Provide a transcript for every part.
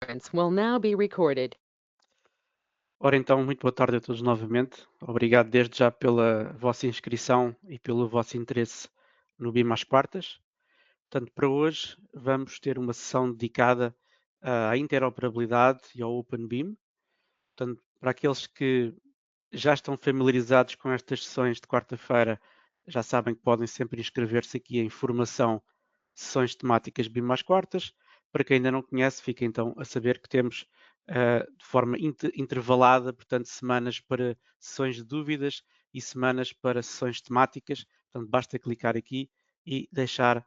Conference will now be recorded. Ora então, muito boa tarde a todos novamente. Obrigado desde já pela vossa inscrição e pelo vosso interesse no BIM às quartas. Portanto, para hoje vamos ter uma sessão dedicada à interoperabilidade e ao Open BIM. Portanto, para aqueles que já estão familiarizados com estas sessões de quarta-feira, já sabem que podem sempre inscrever-se aqui em formação sessões temáticas BIM às quartas. Para quem ainda não conhece, fica então a saber que temos de forma intervalada, portanto, semanas para sessões de dúvidas e semanas para sessões temáticas. Portanto, basta clicar aqui e deixar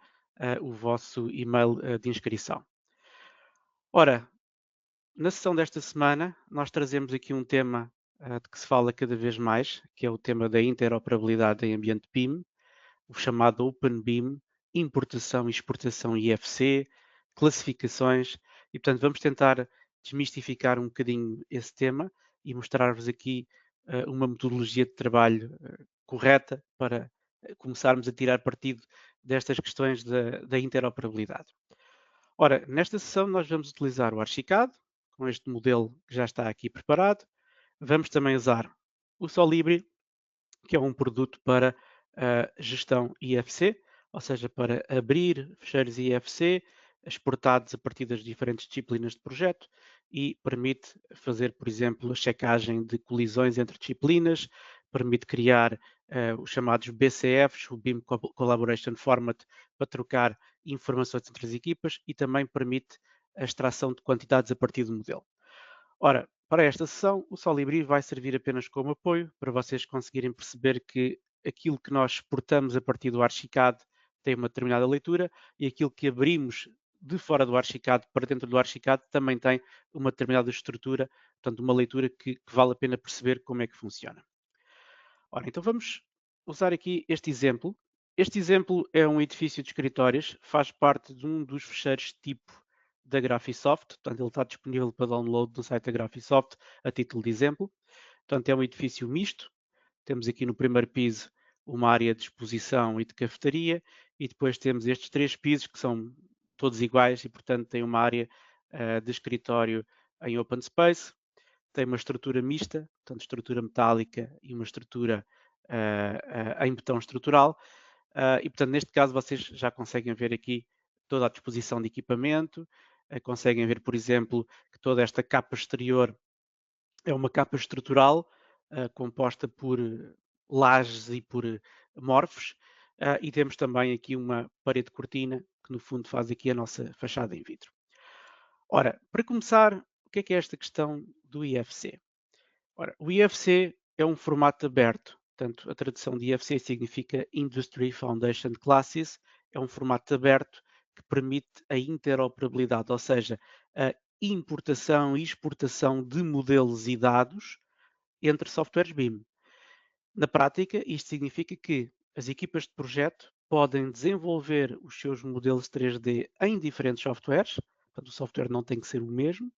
o vosso e-mail de inscrição. Ora, na sessão desta semana, nós trazemos aqui um tema de que se fala cada vez mais, que é o tema da interoperabilidade em ambiente BIM, o chamado Open BIM, importação e exportação IFC, classificações, e portanto vamos tentar desmistificar um bocadinho esse tema e mostrar-vos aqui uma metodologia de trabalho correta para começarmos a tirar partido destas questões da interoperabilidade. Ora, nesta sessão nós vamos utilizar o Archicad, com este modelo que já está aqui preparado. Vamos também usar o Solibri, que é um produto para a gestão IFC, ou seja, para abrir fecheiros IFC exportados a partir das diferentes disciplinas de projeto e permite fazer, por exemplo, a checagem de colisões entre disciplinas, permite criar os chamados BCFs, o BIM Collaboration Format, para trocar informações entre as equipas e também permite a extração de quantidades a partir do modelo. Ora, para esta sessão, o Solibri vai servir apenas como apoio para vocês conseguirem perceber que aquilo que nós exportamos a partir do Archicad tem uma determinada leitura e aquilo que abrimos de fora do Archicad para dentro do Archicad também tem uma determinada estrutura, portanto, uma leitura que vale a pena perceber como é que funciona. Ora, então vamos usar aqui este exemplo. Este exemplo é um edifício de escritórios, faz parte de um dos fecheiros tipo da Graphisoft, portanto ele está disponível para download no site da Graphisoft a título de exemplo. Portanto é um edifício misto, temos aqui no primeiro piso uma área de exposição e de cafetaria e depois temos estes três pisos que são todos iguais e portanto tem uma área de escritório em open space, tem uma estrutura mista, portanto estrutura metálica e uma estrutura em betão estrutural. E portanto, neste caso, vocês já conseguem ver aqui toda a disposição de equipamento, conseguem ver, por exemplo, que toda esta capa exterior é uma capa estrutural composta por lajes e por morfos, e temos também aqui uma parede cortina que no fundo faz aqui a nossa fachada em vidro. Ora, para começar, o que é esta questão do IFC? Ora, o IFC é um formato aberto, portanto, a tradução de IFC significa Industry Foundation Classes, é um formato aberto que permite a interoperabilidade, ou seja, a importação e exportação de modelos e dados entre softwares BIM. Na prática, isto significa que as equipas de projeto podem desenvolver os seus modelos 3D em diferentes softwares, portanto, o software não tem que ser o mesmo,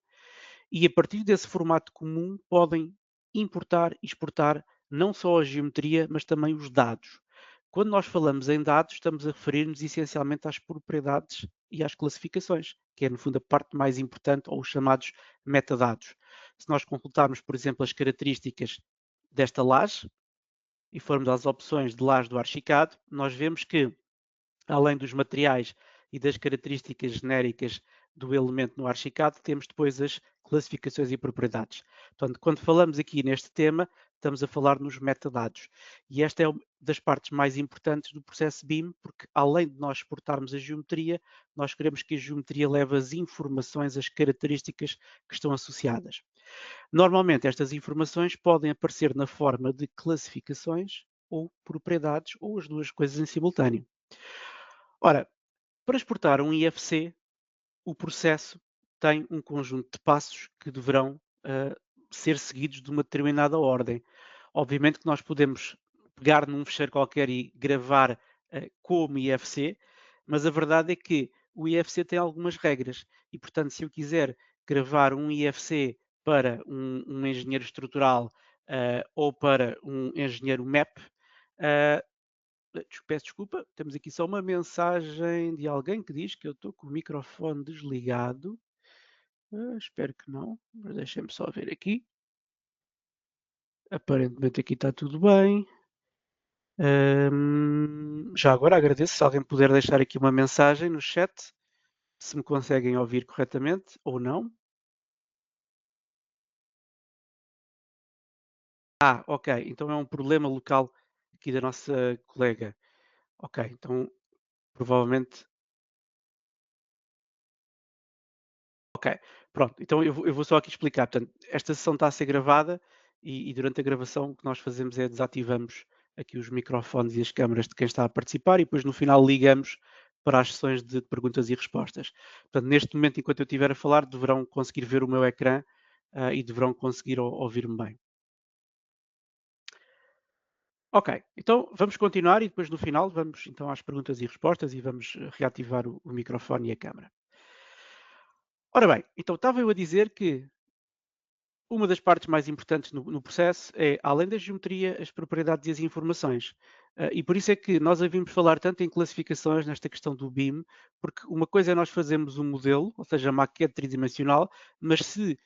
e a partir desse formato comum podem importar e exportar não só a geometria, mas também os dados. Quando nós falamos em dados, estamos a referir-nos essencialmente às propriedades e às classificações, que é no fundo a parte mais importante, ou os chamados metadados. Se nós consultarmos, por exemplo, as características desta laje e formos às opções de laje do Archicad, nós vemos que além dos materiais e das características genéricas do elemento no Archicad, temos depois as classificações e propriedades. Portanto, quando falamos aqui neste tema, estamos a falar nos metadados. E esta é uma das partes mais importantes do processo BIM, porque além de nós exportarmos a geometria, nós queremos que a geometria leve as informações, as características que estão associadas. Normalmente, estas informações podem aparecer na forma de classificações ou propriedades, ou as duas coisas em simultâneo. Ora, para exportar um IFC, o processo tem um conjunto de passos que deverão ser seguidos de uma determinada ordem. Obviamente que nós podemos pegar num fecheiro qualquer e gravar como IFC, mas a verdade é que o IFC tem algumas regras e, portanto, se eu quiser gravar um IFC para um engenheiro estrutural ou para um engenheiro MEP, uh, peço desculpa, temos aqui só uma mensagem de alguém que diz que eu estou com o microfone desligado. Espero que não, mas deixem-me só ver aqui. Aparentemente aqui está tudo bem. Já agora agradeço se alguém puder deixar aqui uma mensagem no chat, se me conseguem ouvir corretamente ou não. Ok, então é um problema local aqui da nossa colega. Ok, então provavelmente. Ok, pronto. Então eu vou só aqui explicar. Portanto, esta sessão está a ser gravada e durante a gravação o que nós fazemos é desativamos aqui os microfones e as câmaras de quem está a participar e depois no final ligamos para as sessões de perguntas e respostas. Portanto, neste momento, enquanto eu estiver a falar, deverão conseguir ver o meu ecrã e deverão conseguir ouvir-me bem. Ok, então vamos continuar e depois no final vamos então às perguntas e respostas e vamos reativar o microfone e a câmara. Ora bem, então estava eu a dizer que uma das partes mais importantes no processo é, além da geometria, as propriedades e as informações. E por isso é que nós ouvimos falar tanto em classificações nesta questão do BIM, porque uma coisa é nós fazermos um modelo, ou seja, a maquete tridimensional, mas se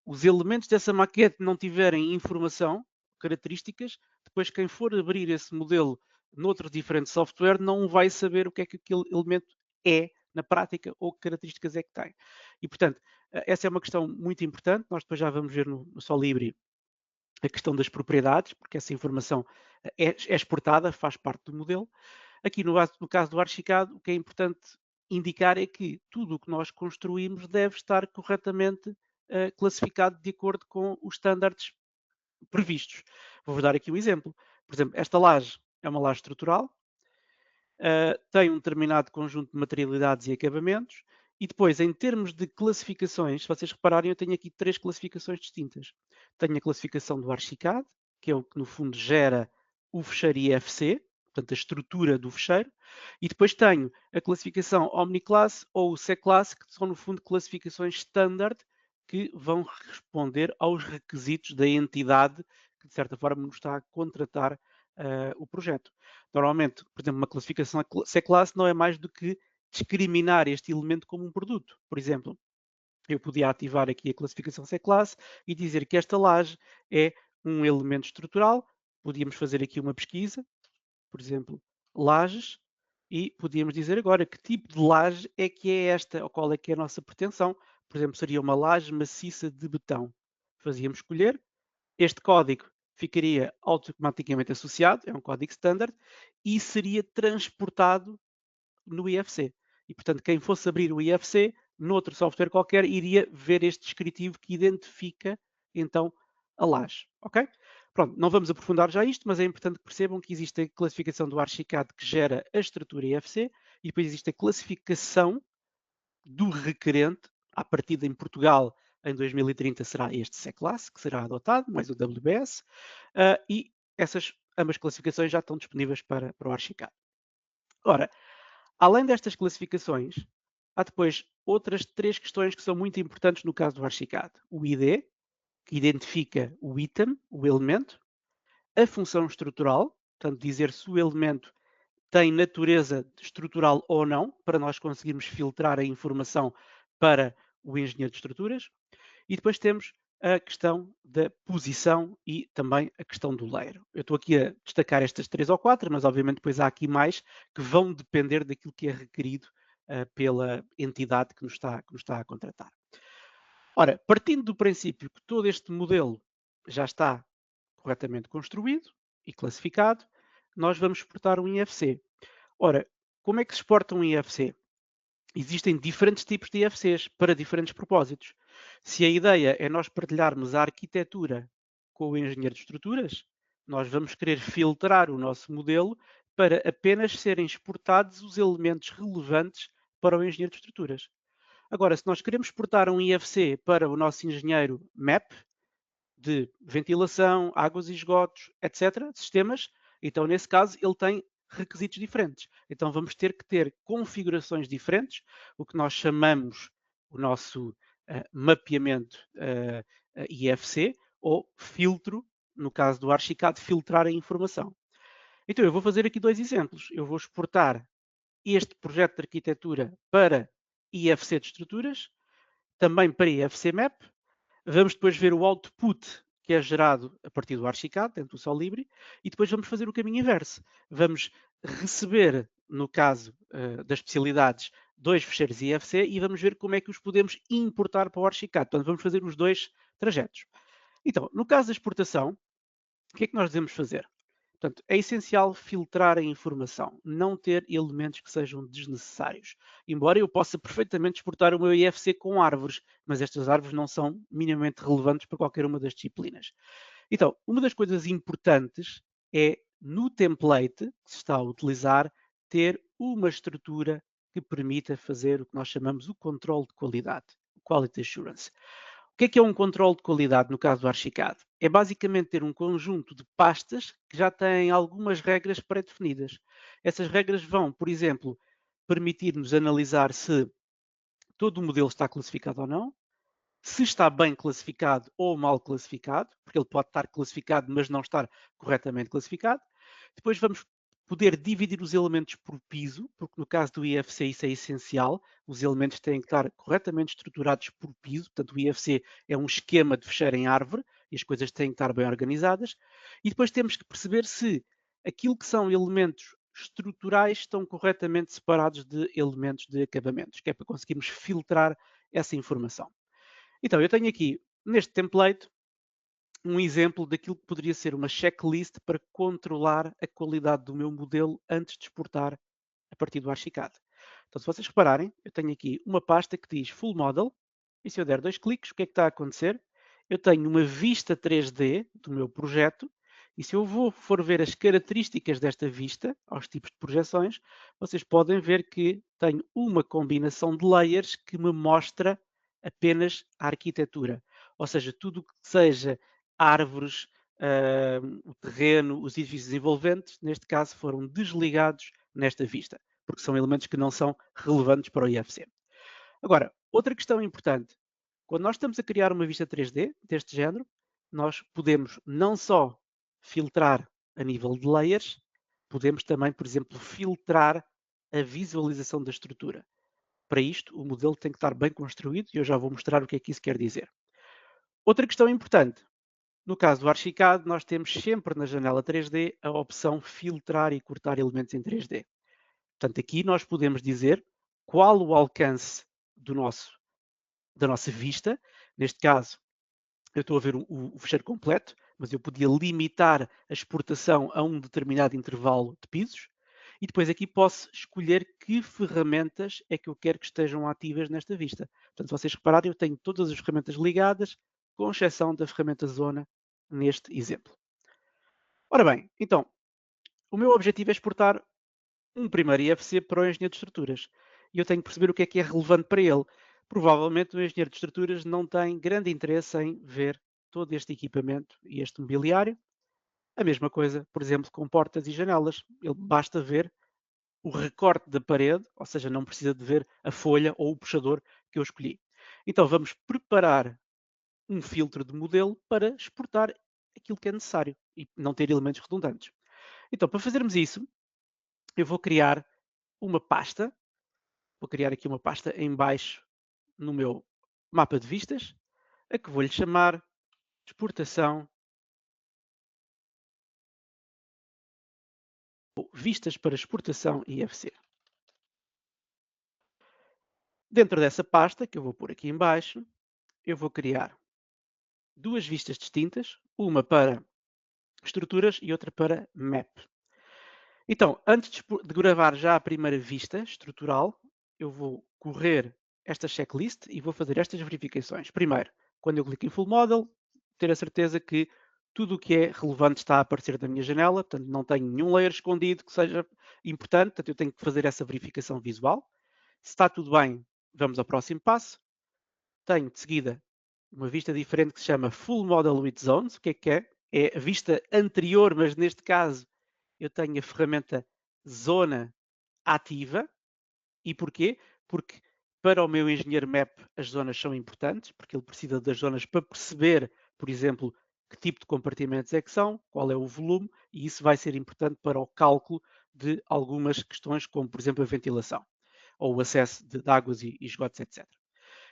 os elementos dessa maquete não tiverem informação, características, depois quem for abrir esse modelo noutro diferente software não vai saber o que é que aquele elemento é na prática ou que características é que tem. E, portanto, essa é uma questão muito importante. Nós depois já vamos ver no Solibri a questão das propriedades, porque essa informação é exportada, faz parte do modelo. Aqui no caso do Archicad, o que é importante indicar é que tudo o que nós construímos deve estar corretamente classificado de acordo com os estándares previstos. Vou-vos dar aqui um exemplo. Por exemplo, esta laje é uma laje estrutural, tem um determinado conjunto de materialidades e acabamentos, e depois, em termos de classificações, se vocês repararem, eu tenho aqui três classificações distintas. Tenho a classificação do Archicad, que é o que no fundo gera o fecheiro IFC, portanto a estrutura do fecheiro, e depois tenho a classificação Omniclass ou o C-Class, que são no fundo classificações standard que vão responder aos requisitos da entidade que de certa forma nos está a contratar o projeto. Normalmente, por exemplo, uma classificação C-Class não é mais do que discriminar este elemento como um produto. Por exemplo, eu podia ativar aqui a classificação C-Class e dizer que esta laje é um elemento estrutural. Podíamos fazer aqui uma pesquisa, por exemplo, lajes, e podíamos dizer agora que tipo de laje é que é esta, ou qual é que é a nossa pretensão. Por exemplo, seria uma laje maciça de betão. Fazíamos escolher, este código ficaria automaticamente associado, é um código standard, e seria transportado no IFC. E, portanto, quem fosse abrir o IFC, noutro software qualquer, iria ver este descritivo que identifica, então, a laje. Ok? Pronto, não vamos aprofundar já isto, mas é importante que percebam que existe a classificação do Archicad que gera a estrutura IFC e depois existe a classificação do requerente, à partida em Portugal, em 2030 será este C-Class, que será adotado, mais o WBS, e essas ambas classificações já estão disponíveis para o Archicad. Ora, além destas classificações, há depois outras três questões que são muito importantes no caso do Archicad. O ID, que identifica o item, o elemento, a função estrutural, portanto, dizer se o elemento tem natureza estrutural ou não, para nós conseguirmos filtrar a informação para o engenheiro de estruturas. E depois temos a questão da posição e também a questão do layer. Eu estou aqui a destacar estas três ou quatro, mas obviamente depois há aqui mais que vão depender daquilo que é requerido pela entidade que nos está a contratar. Ora, partindo do princípio que todo este modelo já está corretamente construído e classificado, nós vamos exportar um IFC. Ora, como é que se exporta um IFC? Existem diferentes tipos de IFCs para diferentes propósitos. Se a ideia é nós partilharmos a arquitetura com o engenheiro de estruturas, nós vamos querer filtrar o nosso modelo para apenas serem exportados os elementos relevantes para o engenheiro de estruturas. Agora, se nós queremos exportar um IFC para o nosso engenheiro MAP, de ventilação, águas e esgotos, etc., sistemas, então nesse caso ele tem requisitos diferentes. Então vamos ter que ter configurações diferentes, o que nós chamamos o nosso mapeamento IFC ou filtro, no caso do Archicad, filtrar a informação. Então eu vou fazer aqui dois exemplos. Eu vou exportar este projeto de arquitetura para IFC de estruturas também para IFC Map. Vamos depois ver o output que é gerado a partir do Archicad, dentro do Solibri, e depois vamos fazer o caminho inverso. Vamos receber, no caso das especialidades, dois fecheiros IFC e vamos ver como é que os podemos importar para o Archicad. Portanto, vamos fazer os dois trajetos. Então, no caso da exportação, o que é que nós devemos fazer? Portanto, é essencial filtrar a informação, não ter elementos que sejam desnecessários. Embora eu possa perfeitamente exportar o meu IFC com árvores, mas estas árvores não são minimamente relevantes para qualquer uma das disciplinas. Então, uma das coisas importantes é, no template que se está a utilizar, ter uma estrutura que permita fazer o que nós chamamos o controle de qualidade, Quality Assurance. O que é um controle de qualidade no caso do Archicad? É basicamente ter um conjunto de pastas que já têm algumas regras pré-definidas. Essas regras vão, por exemplo, permitir-nos analisar se todo o modelo está classificado ou não, se está bem classificado ou mal classificado, porque ele pode estar classificado, mas não estar corretamente classificado. Depois vamos poder dividir os elementos por piso, porque no caso do IFC isso é essencial, os elementos têm que estar corretamente estruturados por piso, portanto o IFC é um esquema de fecheiro em árvore e as coisas têm que estar bem organizadas. E depois temos que perceber se aquilo que são elementos estruturais estão corretamente separados de elementos de acabamentos, que é para conseguirmos filtrar essa informação. Então, eu tenho aqui, neste template, um exemplo daquilo que poderia ser uma checklist para controlar a qualidade do meu modelo antes de exportar a partir do Archicad. Então, se vocês repararem, eu tenho aqui uma pasta que diz Full Model, e se eu der dois cliques, o que é que está a acontecer? Eu tenho uma vista 3D do meu projeto, e se eu for ver as características desta vista, aos tipos de projeções, vocês podem ver que tenho uma combinação de layers que me mostra apenas a arquitetura. Ou seja, tudo que seja árvores, o terreno, os edifícios envolventes, neste caso, foram desligados nesta vista, porque são elementos que não são relevantes para o IFC. Agora, outra questão importante, quando nós estamos a criar uma vista 3D deste género, nós podemos não só filtrar a nível de layers, podemos também, por exemplo, filtrar a visualização da estrutura. Para isto, o modelo tem que estar bem construído e eu já vou mostrar o que é que isso quer dizer. Outra questão importante, no caso do Archicad, nós temos sempre na janela 3D a opção filtrar e cortar elementos em 3D. Portanto, aqui nós podemos dizer qual o alcance da nossa vista. Neste caso, eu estou a ver o fecheiro completo, mas eu podia limitar a exportação a um determinado intervalo de pisos. E depois aqui posso escolher que ferramentas é que eu quero que estejam ativas nesta vista. Portanto, se vocês repararem, eu tenho todas as ferramentas ligadas, com exceção da ferramenta Zona, neste exemplo. Ora bem, então, o meu objetivo é exportar um primeiro IFC para o engenheiro de estruturas. E eu tenho que perceber o que é relevante para ele. Provavelmente o engenheiro de estruturas não tem grande interesse em ver todo este equipamento e este mobiliário. A mesma coisa, por exemplo, com portas e janelas. Ele basta ver o recorte da parede, ou seja, não precisa de ver a folha ou o puxador que eu escolhi. Então vamos preparar um filtro de modelo para exportar aquilo que é necessário e não ter elementos redundantes. Então, para fazermos isso, eu vou criar uma pasta. Vou criar aqui uma pasta em baixo no meu mapa de vistas, a que vou-lhe chamar exportação ou vistas para exportação IFC. Dentro dessa pasta, que eu vou pôr aqui em baixo, eu vou criar duas vistas distintas, uma para estruturas e outra para map. Então, antes de gravar já a primeira vista estrutural, eu vou correr esta checklist e vou fazer estas verificações. Primeiro, quando eu clico em Full Model, ter a certeza que tudo o que é relevante está a aparecer na minha janela, portanto não tenho nenhum layer escondido que seja importante, portanto eu tenho que fazer essa verificação visual. Se está tudo bem, vamos ao próximo passo. Tenho de seguida uma vista diferente que se chama Full Model with Zones. O que é? É a vista anterior, mas neste caso eu tenho a ferramenta Zona ativa. E porquê? Porque para o meu engenheiro map as zonas são importantes, porque ele precisa das zonas para perceber, por exemplo, que tipo de compartimentos é que são, qual é o volume, e isso vai ser importante para o cálculo de algumas questões, como por exemplo a ventilação, ou o acesso de águas e esgotos, etc.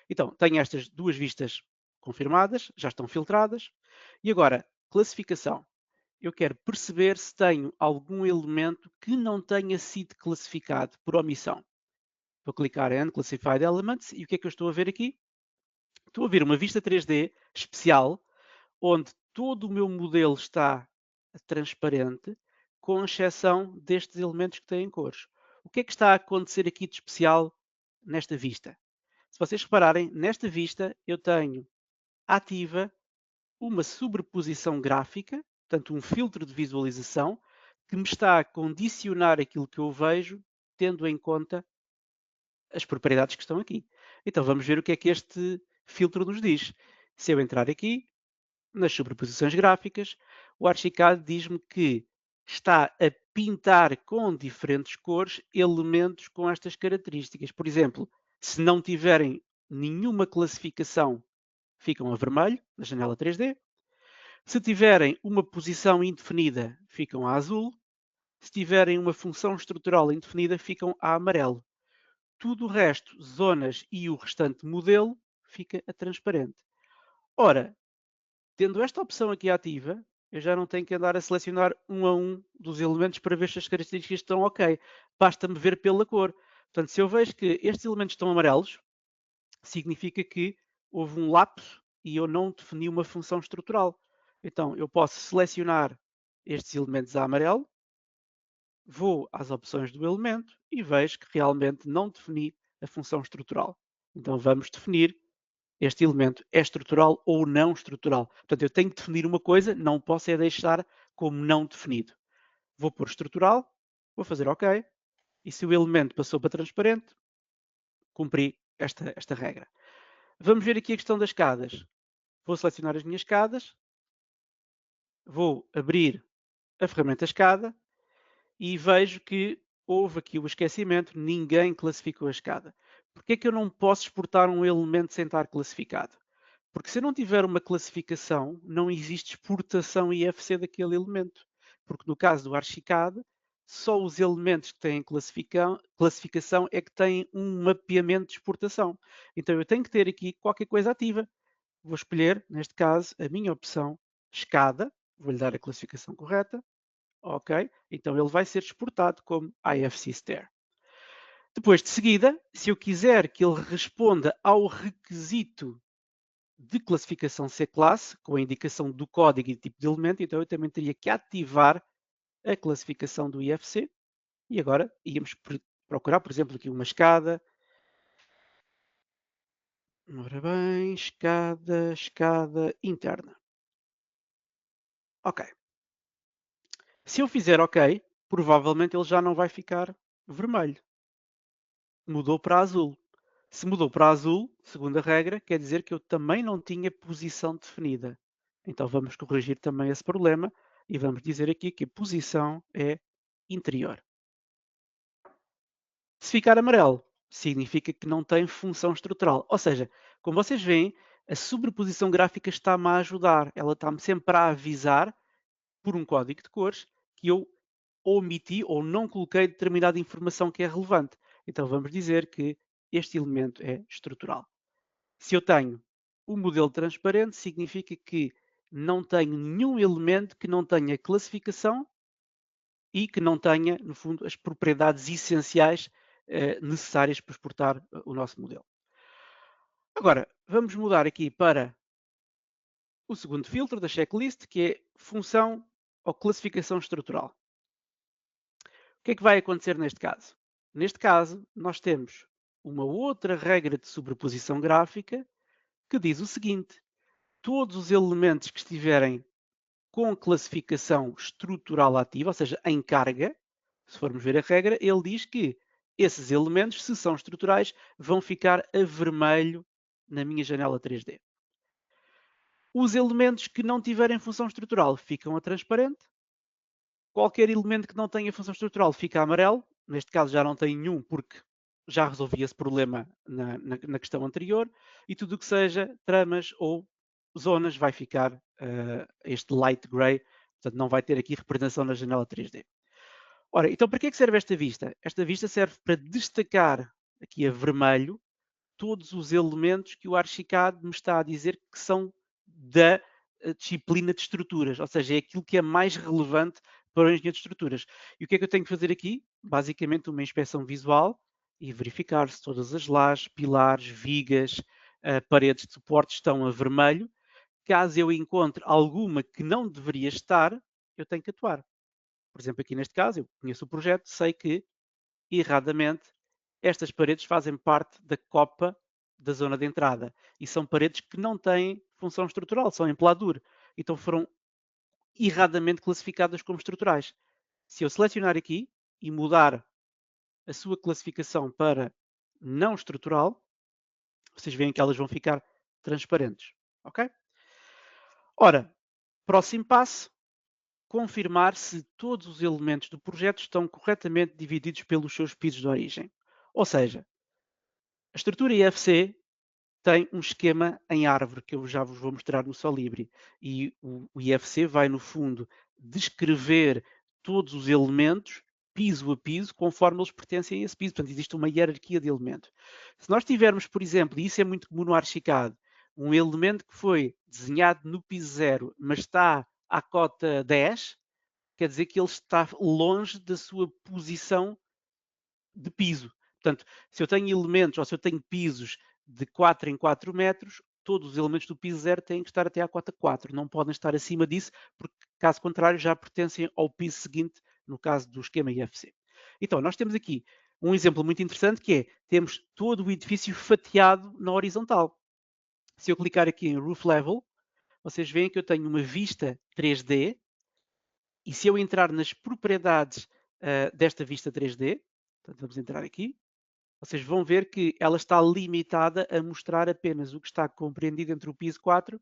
Então, tenho estas duas vistas confirmadas, já estão filtradas. E agora, classificação. Eu quero perceber se tenho algum elemento que não tenha sido classificado por omissão. Vou clicar em Unclassified Elements e o que é que eu estou a ver aqui? Estou a ver uma vista 3D especial, onde todo o meu modelo está transparente, com exceção destes elementos que têm cores. O que é que está a acontecer aqui de especial nesta vista? Se vocês repararem, nesta vista eu tenho ativa uma sobreposição gráfica, portanto um filtro de visualização, que me está a condicionar aquilo que eu vejo, tendo em conta as propriedades que estão aqui. Então vamos ver o que é que este filtro nos diz. Se eu entrar aqui, nas sobreposições gráficas, o Archicad diz-me que está a pintar com diferentes cores elementos com estas características. Por exemplo, se não tiverem nenhuma classificação, ficam a vermelho, na janela 3D. Se tiverem uma posição indefinida, ficam a azul. Se tiverem uma função estrutural indefinida, ficam a amarelo. Tudo o resto, zonas e o restante modelo, fica a transparente. Ora, tendo esta opção aqui ativa, eu já não tenho que andar a selecionar um a um dos elementos para ver se as características estão ok. Basta-me ver pela cor. Portanto, se eu vejo que estes elementos estão amarelos, significa que houve um lapso e eu não defini uma função estrutural. Então, eu posso selecionar estes elementos a amarelo, vou às opções do elemento e vejo que realmente não defini a função estrutural. Então, vamos definir este elemento é estrutural ou não estrutural. Portanto, eu tenho que definir uma coisa, não posso é deixar como não definido. Vou pôr estrutural, vou fazer OK, e se o elemento passou para transparente, cumpri esta regra. Vamos ver aqui a questão das escadas. Vou selecionar as minhas escadas, vou abrir a ferramenta escada e vejo que houve aqui o esquecimento, ninguém classificou a escada. Por que é que eu não posso exportar um elemento sem estar classificado? Porque se eu não tiver uma classificação, não existe exportação IFC daquele elemento. Porque no caso do Archicad, só os elementos que têm classificação é que têm um mapeamento de exportação. Então eu tenho que ter aqui qualquer coisa ativa. Vou escolher, neste caso, a minha opção escada, vou-lhe dar a classificação correta, ok? Então ele vai ser exportado como IFC Stair. Depois, de seguida, se eu quiser que ele responda ao requisito de classificação C-classe, com a indicação do código e tipo de elemento, então eu também teria que ativar a classificação do IFC. E agora íamos procurar, por exemplo, aqui uma escada. Ora bem, escada interna. Ok. Se eu fizer OK, provavelmente ele já não vai ficar vermelho. Mudou para azul. Se mudou para azul, segundo a regra, quer dizer que eu também não tinha posição definida. Então vamos corrigir também esse problema e vamos dizer aqui que a posição é interior. Se ficar amarelo, significa que não tem função estrutural. Ou seja, como vocês veem, a sobreposição gráfica está-me a ajudar. Ela está-me sempre a avisar, por um código de cores, que eu omiti ou não coloquei determinada informação que é relevante. Então vamos dizer que este elemento é estrutural. Se eu tenho um modelo transparente, significa que não tenho nenhum elemento que não tenha classificação e que não tenha, no fundo, as propriedades essenciais necessárias para exportar o nosso modelo. Agora, vamos mudar aqui para o segundo filtro da checklist, que é função ou classificação estrutural. O que é que vai acontecer neste caso? Neste caso, nós temos uma outra regra de sobreposição gráfica que diz o seguinte: todos os elementos que estiverem com classificação estrutural ativa, ou seja, em carga, se formos ver a regra, ele diz que esses elementos, se são estruturais, vão ficar a vermelho na minha janela 3D. Os elementos que não tiverem função estrutural ficam a transparente. Qualquer elemento que não tenha função estrutural fica a amarelo. Neste caso já não tem nenhum, porque já resolvi esse problema na questão anterior. E tudo o que seja tramas ou zonas vai ficar este light gray. Portanto, não vai ter aqui representação na janela 3D. Ora, então para que é que serve esta vista? Esta vista serve para destacar aqui a vermelho todos os elementos que o Archicad me está a dizer que são da disciplina de estruturas, ou seja, é aquilo que é mais relevante para o engenheiro de estruturas. E o que é que eu tenho que fazer aqui? Basicamente uma inspeção visual e verificar se todas as lajes, pilares, vigas, paredes de suporte estão a vermelho. Caso eu encontre alguma que não deveria estar, eu tenho que atuar. Por exemplo, aqui neste caso, eu conheço o projeto, sei que, erradamente, estas paredes fazem parte da copa da zona de entrada e são paredes que não têm função estrutural, são em peladura. Então foram erradamente classificadas como estruturais. Se eu selecionar aqui e mudar a sua classificação para não estrutural, vocês veem que elas vão ficar transparentes. Ok? Ora, próximo passo, confirmar se todos os elementos do projeto estão corretamente divididos pelos seus pisos de origem. Ou seja, a estrutura IFC tem um esquema em árvore que eu já vos vou mostrar no Solibri e o IFC vai, no fundo, descrever todos os elementos piso a piso, conforme eles pertencem a esse piso. Portanto, existe uma hierarquia de elementos. Se nós tivermos, por exemplo, e isso é muito comum no Archicad, um elemento que foi desenhado no piso 0, mas está à cota 10, quer dizer que ele está longe da sua posição de piso. Portanto, se eu tenho elementos ou se eu tenho pisos de 4 em 4 metros, todos os elementos do piso 0 têm que estar até à cota 4, não podem estar acima disso, porque caso contrário já pertencem ao piso seguinte, no caso do esquema IFC. Então, nós temos aqui um exemplo muito interessante que é, temos todo o edifício fatiado na horizontal. Se eu clicar aqui em Roof Level, vocês veem que eu tenho uma vista 3D, e se eu entrar nas propriedades desta vista 3D, portanto, vamos entrar aqui, vocês vão ver que ela está limitada a mostrar apenas o que está compreendido entre o piso 4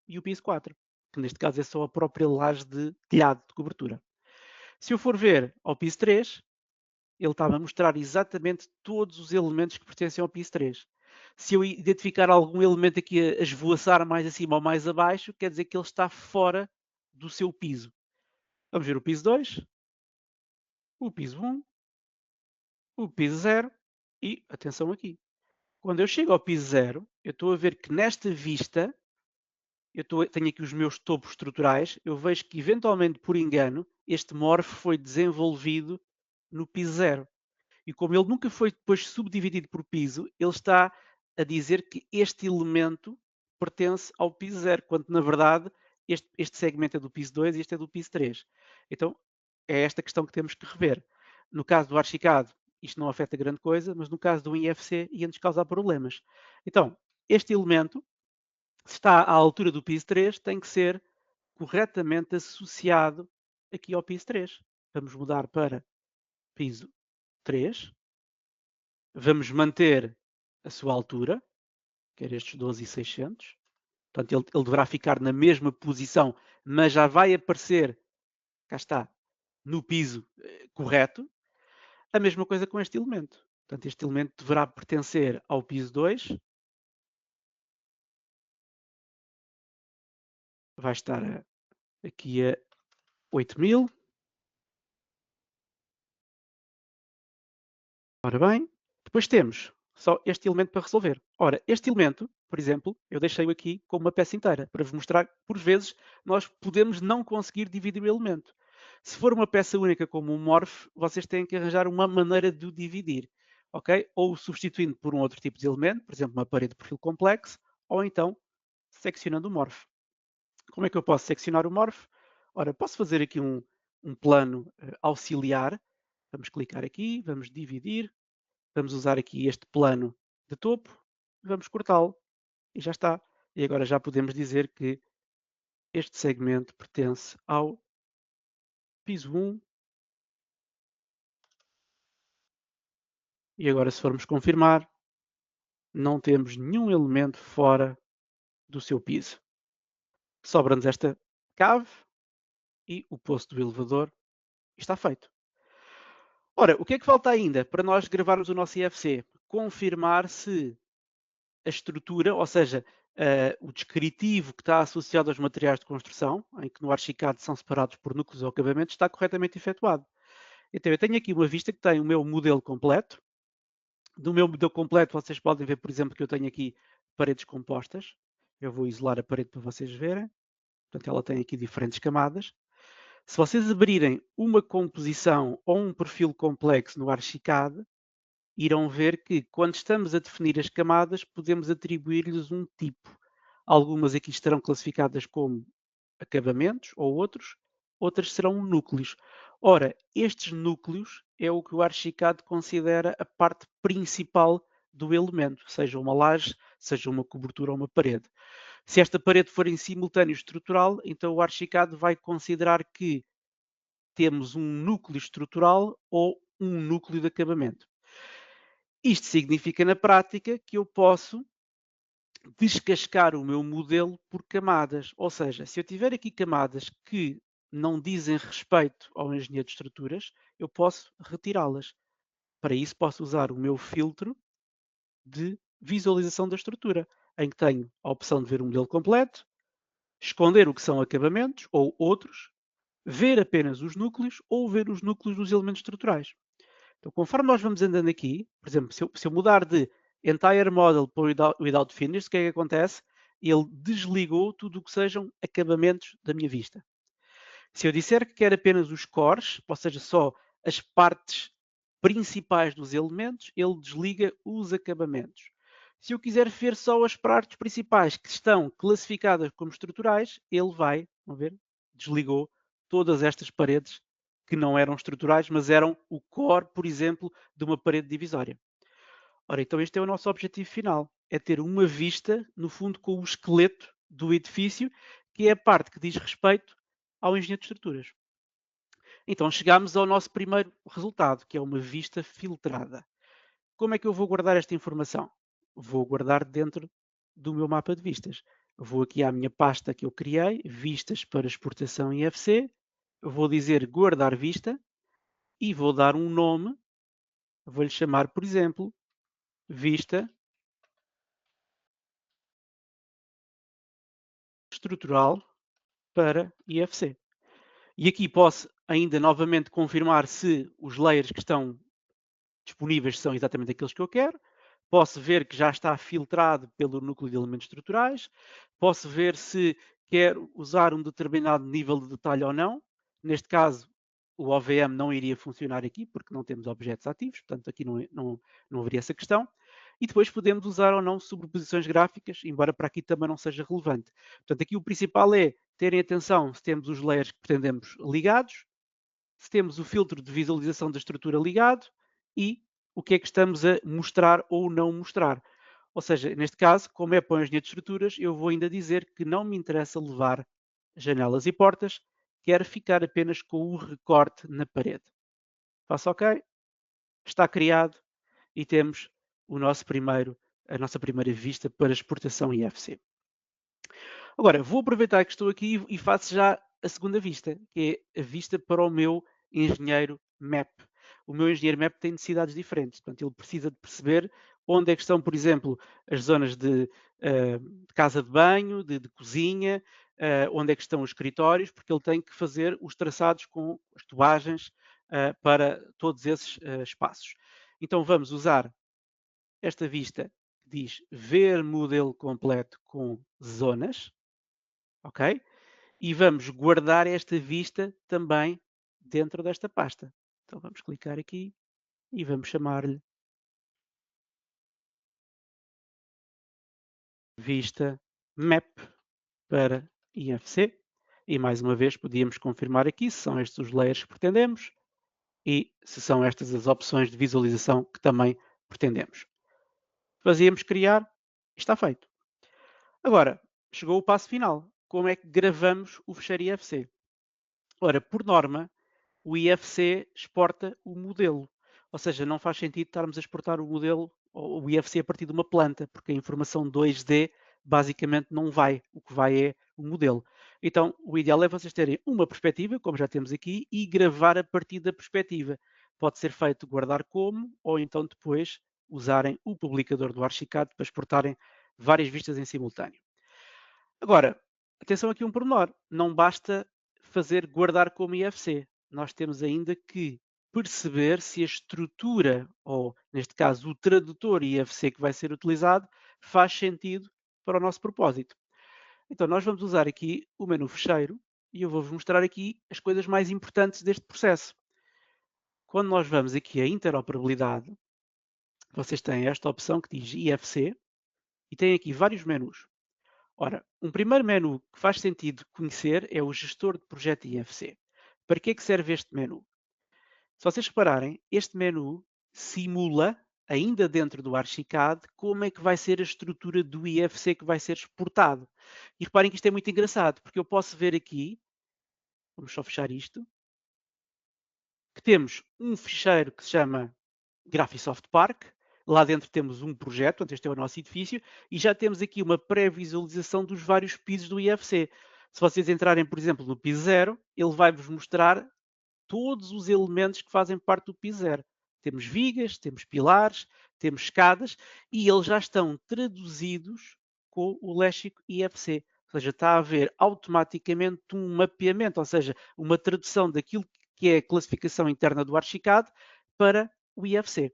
e o piso 4, que neste caso é só a própria laje de telhado, de cobertura. Se eu for ver ao piso 3, ele está a mostrar exatamente todos os elementos que pertencem ao piso 3. Se eu identificar algum elemento aqui a esvoaçar mais acima ou mais abaixo, quer dizer que ele está fora do seu piso. Vamos ver o piso 2, o piso 1, o piso 0 e, atenção aqui, quando eu chego ao piso 0, eu estou a ver que nesta vista, tenho aqui os meus topos estruturais, eu vejo que eventualmente, por engano, este morfo foi desenvolvido no piso 0. E como ele nunca foi depois subdividido por piso, ele está a dizer que este elemento pertence ao piso 0, quando na verdade este segmento é do piso 2 e este é do piso 3. Então é esta questão que temos que rever. No caso do Archicad, isto não afeta grande coisa, mas no caso do IFC ia-nos causar problemas. Então, este elemento, se está à altura do piso 3, tem que ser corretamente associado aqui ao piso 3. Vamos mudar para piso 3. Vamos manter a sua altura, que era estes 12.600. Portanto, ele deverá ficar na mesma posição, mas já vai aparecer, cá está, no piso correto. A mesma coisa com este elemento. Portanto, este elemento deverá pertencer ao piso 2. Vai estar aqui a 8.000. Ora bem, depois temos só este elemento para resolver. Ora, este elemento, por exemplo, eu deixei-o aqui como uma peça inteira, para vos mostrar que, por vezes, nós podemos não conseguir dividir o elemento. Se for uma peça única como um morph, vocês têm que arranjar uma maneira de o dividir, ok? Ou substituindo por um outro tipo de elemento, por exemplo, uma parede de perfil complexo, ou então seccionando o morph. Como é que eu posso seccionar o morph? Ora, posso fazer aqui um plano auxiliar. Vamos clicar aqui, vamos dividir, vamos usar aqui este plano de topo, vamos cortá-lo e já está. E agora já podemos dizer que este segmento pertence ao piso 1. E agora, se formos confirmar, não temos nenhum elemento fora do seu piso. Sobra-nos esta cave e o poço do elevador está feito. Ora, o que é que falta ainda para nós gravarmos o nosso IFC? Confirmar se a estrutura, ou seja, o descritivo que está associado aos materiais de construção, em que no Archicad são separados por núcleos ou acabamentos, está corretamente efetuado. Então, eu tenho aqui uma vista que tem o meu modelo completo, Do meu modelo completo, vocês podem ver, por exemplo, que eu tenho aqui paredes compostas. Eu vou isolar a parede para vocês verem. Portanto, ela tem aqui diferentes camadas. Se vocês abrirem uma composição ou um perfil complexo no Archicad, irão ver que, quando estamos a definir as camadas, podemos atribuir-lhes um tipo. Algumas aqui estarão classificadas como acabamentos ou outras serão núcleos. Ora, estes núcleos é o que o Archicad considera a parte principal do elemento, seja uma laje, seja uma cobertura ou uma parede. Se esta parede for em simultâneo estrutural, então o Archicad vai considerar que temos um núcleo estrutural ou um núcleo de acabamento. Isto significa, na prática, que eu posso descascar o meu modelo por camadas. Ou seja, se eu tiver aqui camadas que não dizem respeito ao engenheiro de estruturas, eu posso retirá-las. Para isso, posso usar o meu filtro de visualização da estrutura, em que tenho a opção de ver o modelo completo, esconder o que são acabamentos ou outros, ver apenas os núcleos ou ver os núcleos dos elementos estruturais. Então, conforme nós vamos andando aqui, por exemplo, se eu mudar de Entire Model para o Without Finish, o que é que acontece? Ele desligou tudo o que sejam acabamentos da minha vista. Se eu disser que quero apenas os cores, ou seja, só as partes principais dos elementos, ele desliga os acabamentos. Se eu quiser ver só as partes principais que estão classificadas como estruturais, ele vai, vamos ver, desligou todas estas paredes que não eram estruturais, mas eram o core, por exemplo, de uma parede divisória. Ora, então este é o nosso objetivo final, é ter uma vista, no fundo, com o esqueleto do edifício, que é a parte que diz respeito ao engenheiro de estruturas. Então chegamos ao nosso primeiro resultado, que é uma vista filtrada. Como é que eu vou guardar esta informação? Vou guardar dentro do meu mapa de vistas. Vou aqui à minha pasta que eu criei, vistas para exportação IFC, vou dizer guardar vista e vou dar um nome, vou-lhe chamar, por exemplo, vista estrutural para IFC. E aqui posso ainda novamente confirmar se os layers que estão disponíveis são exatamente aqueles que eu quero. Posso ver que já está filtrado pelo núcleo de elementos estruturais. Posso ver se quero usar um determinado nível de detalhe ou não. Neste caso, o OVM não iria funcionar aqui, porque não temos objetos ativos, portanto aqui não haveria essa questão. E depois podemos usar ou não sobreposições gráficas, embora para aqui também não seja relevante. Portanto, aqui o principal é terem atenção se temos os layers que pretendemos ligados, se temos o filtro de visualização da estrutura ligado e o que é que estamos a mostrar ou não mostrar. Ou seja, neste caso, como é para o engenheiro de estruturas, eu vou ainda dizer que não me interessa levar janelas e portas, quero ficar apenas com o recorte na parede. Faço OK, está criado e temos a nossa primeira vista para exportação IFC. Agora, vou aproveitar que estou aqui e faço já a segunda vista, que é a vista para o meu engenheiro MAP. O meu engenheiro MAP tem necessidades diferentes, portanto, ele precisa de perceber onde é que estão, por exemplo, as zonas de casa de banho, de cozinha, onde é que estão os escritórios, porque ele tem que fazer os traçados com as tubagens para todos esses espaços. Então, vamos usar esta vista que diz ver modelo completo com zonas, ok? E vamos guardar esta vista também dentro desta pasta. Então vamos clicar aqui e vamos chamar-lhe vista map para IFC. E mais uma vez podíamos confirmar aqui se são estes os layers que pretendemos e se são estas as opções de visualização que também pretendemos. Fazíamos criar e está feito. Agora, chegou o passo final. Como é que gravamos o fecheiro IFC? Ora, por norma, o IFC exporta o modelo. Ou seja, não faz sentido estarmos a exportar o modelo ou o IFC a partir de uma planta, porque a informação 2D basicamente não vai. O que vai é o modelo. Então, o ideal é vocês terem uma perspectiva, como já temos aqui, e gravar a partir da perspectiva. Pode ser feito guardar como, ou então depois usarem o publicador do Archicad para exportarem várias vistas em simultâneo. Agora, atenção aqui um pormenor. Não basta fazer guardar como IFC. Nós temos ainda que perceber se a estrutura, ou neste caso o tradutor IFC que vai ser utilizado, faz sentido para o nosso propósito. Então nós vamos usar aqui o menu fecheiro e eu vou-vos mostrar aqui as coisas mais importantes deste processo. Quando nós vamos aqui a interoperabilidade, vocês têm esta opção que diz IFC e tem aqui vários menus. Ora, um primeiro menu que faz sentido conhecer é o gestor de projeto IFC. Para que é que serve este menu? Se vocês repararem, este menu simula, ainda dentro do Archicad, como é que vai ser a estrutura do IFC que vai ser exportado. E reparem que isto é muito engraçado, porque eu posso ver aqui, vamos só fechar isto, que temos um ficheiro que se chama Graphisoft Park. Lá dentro temos um projeto, portanto este é o nosso edifício, e já temos aqui uma pré-visualização dos vários pisos do IFC. Se vocês entrarem, por exemplo, no piso 0, ele vai-vos mostrar todos os elementos que fazem parte do piso 0. Temos vigas, temos pilares, temos escadas, e eles já estão traduzidos com o léxico IFC. Ou seja, está a haver automaticamente um mapeamento, ou seja, uma tradução daquilo que é a classificação interna do Archicad para o IFC.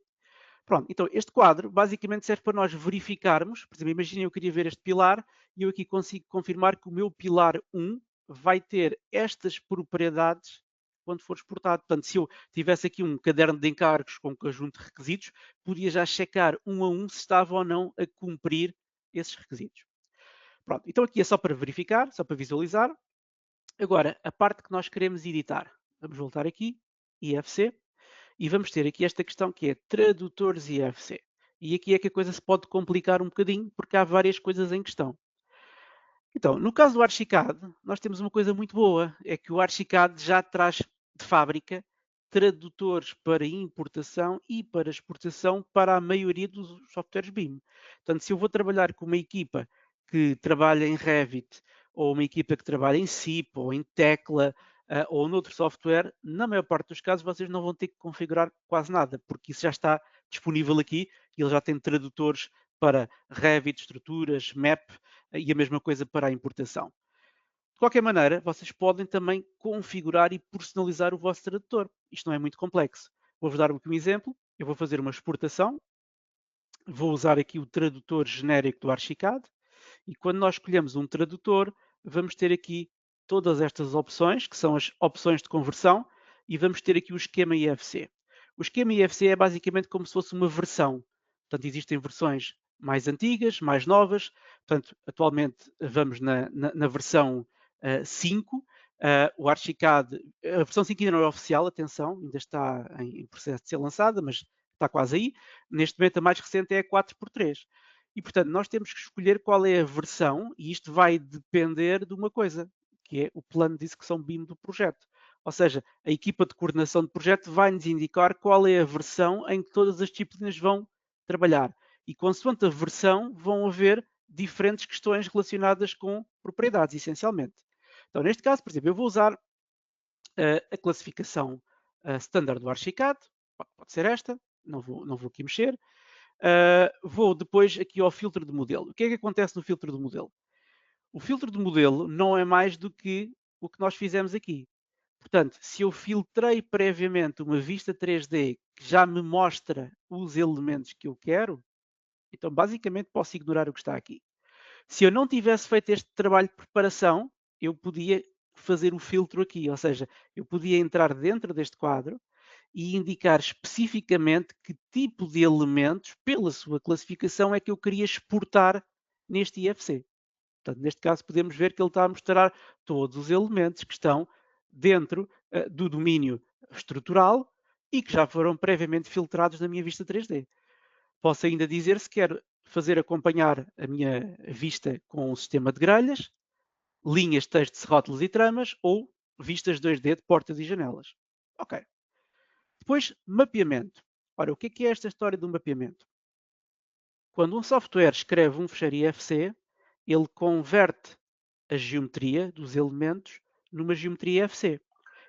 Pronto, então este quadro basicamente serve para nós verificarmos, por exemplo, imaginem eu queria ver este pilar e eu aqui consigo confirmar que o meu pilar 1 vai ter estas propriedades quando for exportado. Portanto, se eu tivesse aqui um caderno de encargos com um conjunto de requisitos, podia já checar um a um se estava ou não a cumprir esses requisitos. Pronto, então aqui é só para verificar, só para visualizar. Agora, a parte que nós queremos editar. Vamos voltar aqui, IFC. E vamos ter aqui esta questão que é tradutores IFC. E aqui é que a coisa se pode complicar um bocadinho, porque há várias coisas em questão. Então, no caso do Archicad, nós temos uma coisa muito boa, é que o Archicad já traz de fábrica tradutores para importação e para exportação para a maioria dos softwares BIM. Portanto, se eu vou trabalhar com uma equipa que trabalha em Revit, ou uma equipa que trabalha em SIP, ou em Tecla, ou noutro software, na maior parte dos casos vocês não vão ter que configurar quase nada, porque isso já está disponível aqui e ele já tem tradutores para Revit, estruturas, MAP, e a mesma coisa para a importação. De qualquer maneira, vocês podem também configurar e personalizar o vosso tradutor. Isto não é muito complexo. Vou-vos dar aqui um exemplo. Eu vou fazer uma exportação. Vou usar aqui o tradutor genérico do Archicad. E quando nós escolhemos um tradutor, vamos ter aqui todas estas opções, que são as opções de conversão, e vamos ter aqui o esquema IFC. O esquema IFC é basicamente como se fosse uma versão. Portanto, existem versões mais antigas, mais novas. Portanto, atualmente vamos na versão 5. O Archicad, a versão 5 ainda não é oficial, atenção, ainda está em processo de ser lançada, mas está quase aí. Neste momento, a mais recente é a 4x3. E, portanto, nós temos que escolher qual é a versão, e isto vai depender de uma coisa, que é o plano de execução BIM do projeto. Ou seja, a equipa de coordenação de projeto vai nos indicar qual é a versão em que todas as disciplinas vão trabalhar. E, consoante a versão, vão haver diferentes questões relacionadas com propriedades, essencialmente. Então, neste caso, por exemplo, eu vou usar a classificação standard do Archicad, pode ser esta, não vou aqui mexer. Vou depois aqui ao filtro de modelo. O que é que acontece no filtro de modelo? O filtro de modelo não é mais do que o que nós fizemos aqui. Portanto, se eu filtrei previamente uma vista 3D que já me mostra os elementos que eu quero, então basicamente posso ignorar o que está aqui. Se eu não tivesse feito este trabalho de preparação, eu podia fazer o filtro aqui, ou seja, eu podia entrar dentro deste quadro e indicar especificamente que tipo de elementos, pela sua classificação, é que eu queria exportar neste IFC. Portanto, neste caso, podemos ver que ele está a mostrar todos os elementos que estão dentro do domínio estrutural e que já foram previamente filtrados na minha vista 3D. Posso ainda dizer se quero fazer acompanhar a minha vista com um sistema de grelhas, linhas, textos, rótulos e tramas ou vistas 2D de portas e janelas. Ok. Depois, mapeamento. Ora, o que é esta história do mapeamento? Quando um software escreve um fecheiro IFC, ele converte a geometria dos elementos numa geometria IFC.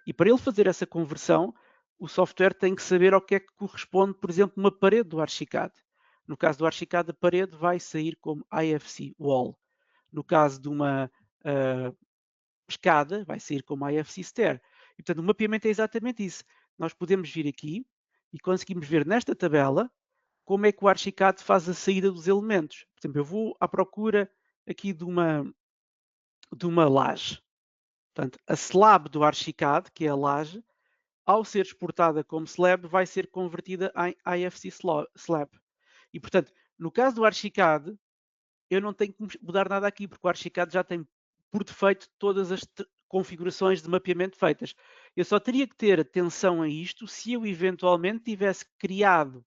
E para ele fazer essa conversão, o software tem que saber ao que é que corresponde, por exemplo, uma parede do Archicad. No caso do Archicad, a parede vai sair como IFC Wall. No caso de uma escada, vai sair como IFC Stair. E, portanto, o mapeamento é exatamente isso. nós podemos vir aqui e conseguimos ver nesta tabela como é que o Archicad faz a saída dos elementos. Por exemplo, eu vou à procura aqui de uma laje. Portanto, a slab do Archicad, que é a laje, ao ser exportada como slab, vai ser convertida em IFC slab. E, portanto, no caso do Archicad, eu não tenho que mudar nada aqui, porque o Archicad já tem, por defeito, todas as configurações de mapeamento feitas. Eu só teria que ter atenção a isto se eu eventualmente tivesse criado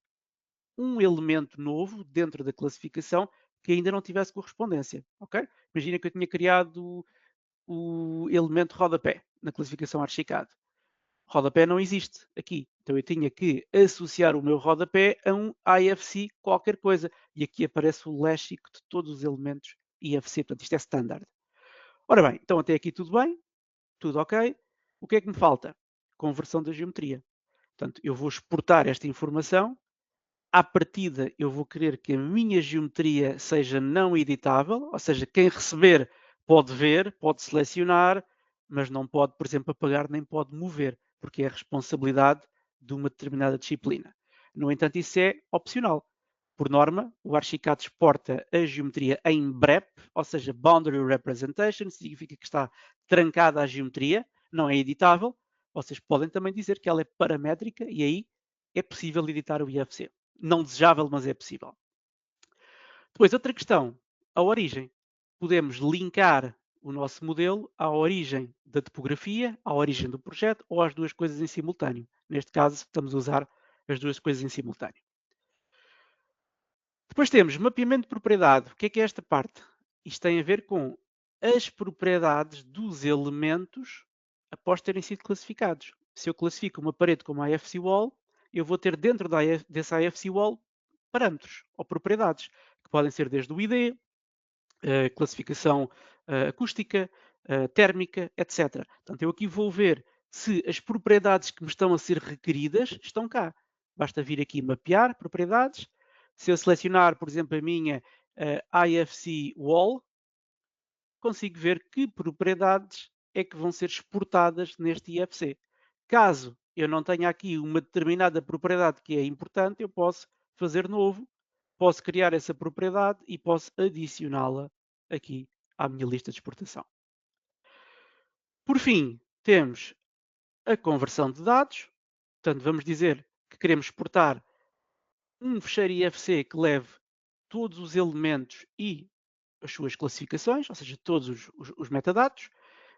um elemento novo dentro da classificação que ainda não tivesse correspondência, ok? Imagina que eu tinha criado o elemento rodapé na classificação Archicad. Rodapé não existe aqui, então eu tinha que associar o meu rodapé a um IFC qualquer coisa, e aqui aparece o léxico de todos os elementos IFC, portanto isto é standard. Ora bem, então até aqui tudo bem, tudo ok. O que é que me falta? Conversão da geometria. Portanto, eu vou exportar esta informação. À partida, eu vou querer que a minha geometria seja não editável, ou seja, quem receber pode ver, pode selecionar, mas não pode, por exemplo, apagar nem pode mover, porque é a responsabilidade de uma determinada disciplina. No entanto, isso é opcional. Por norma, o Archicad exporta a geometria em BREP, ou seja, Boundary Representation, significa que está trancada a geometria, não é editável. Vocês podem também dizer que ela é paramétrica e aí é possível editar o IFC. Não desejável, mas é possível. Depois, outra questão, a origem. Podemos linkar o nosso modelo à origem da topografia, à origem do projeto ou às duas coisas em simultâneo. Neste caso, estamos a usar as duas coisas em simultâneo. Depois temos mapeamento de propriedade. O que é esta parte? Isto tem a ver com as propriedades dos elementos após terem sido classificados. Se eu classifico uma parede como a IFC Wall, eu vou ter dentro dessa IFC Wall parâmetros ou propriedades, que podem ser desde o ID, classificação acústica, térmica, etc. Portanto, eu aqui vou ver se as propriedades que me estão a ser requeridas estão cá. Basta vir aqui mapear propriedades. Se eu selecionar, por exemplo, a minha IFC Wall, consigo ver que propriedades é que vão ser exportadas neste IFC. Caso eu não tenha aqui uma determinada propriedade que é importante, eu posso fazer novo, posso criar essa propriedade e posso adicioná-la aqui à minha lista de exportação. Por fim, temos a conversão de dados. Portanto, vamos dizer que queremos exportar um fecheiro IFC que leve todos os elementos e as suas classificações, ou seja, todos os metadados.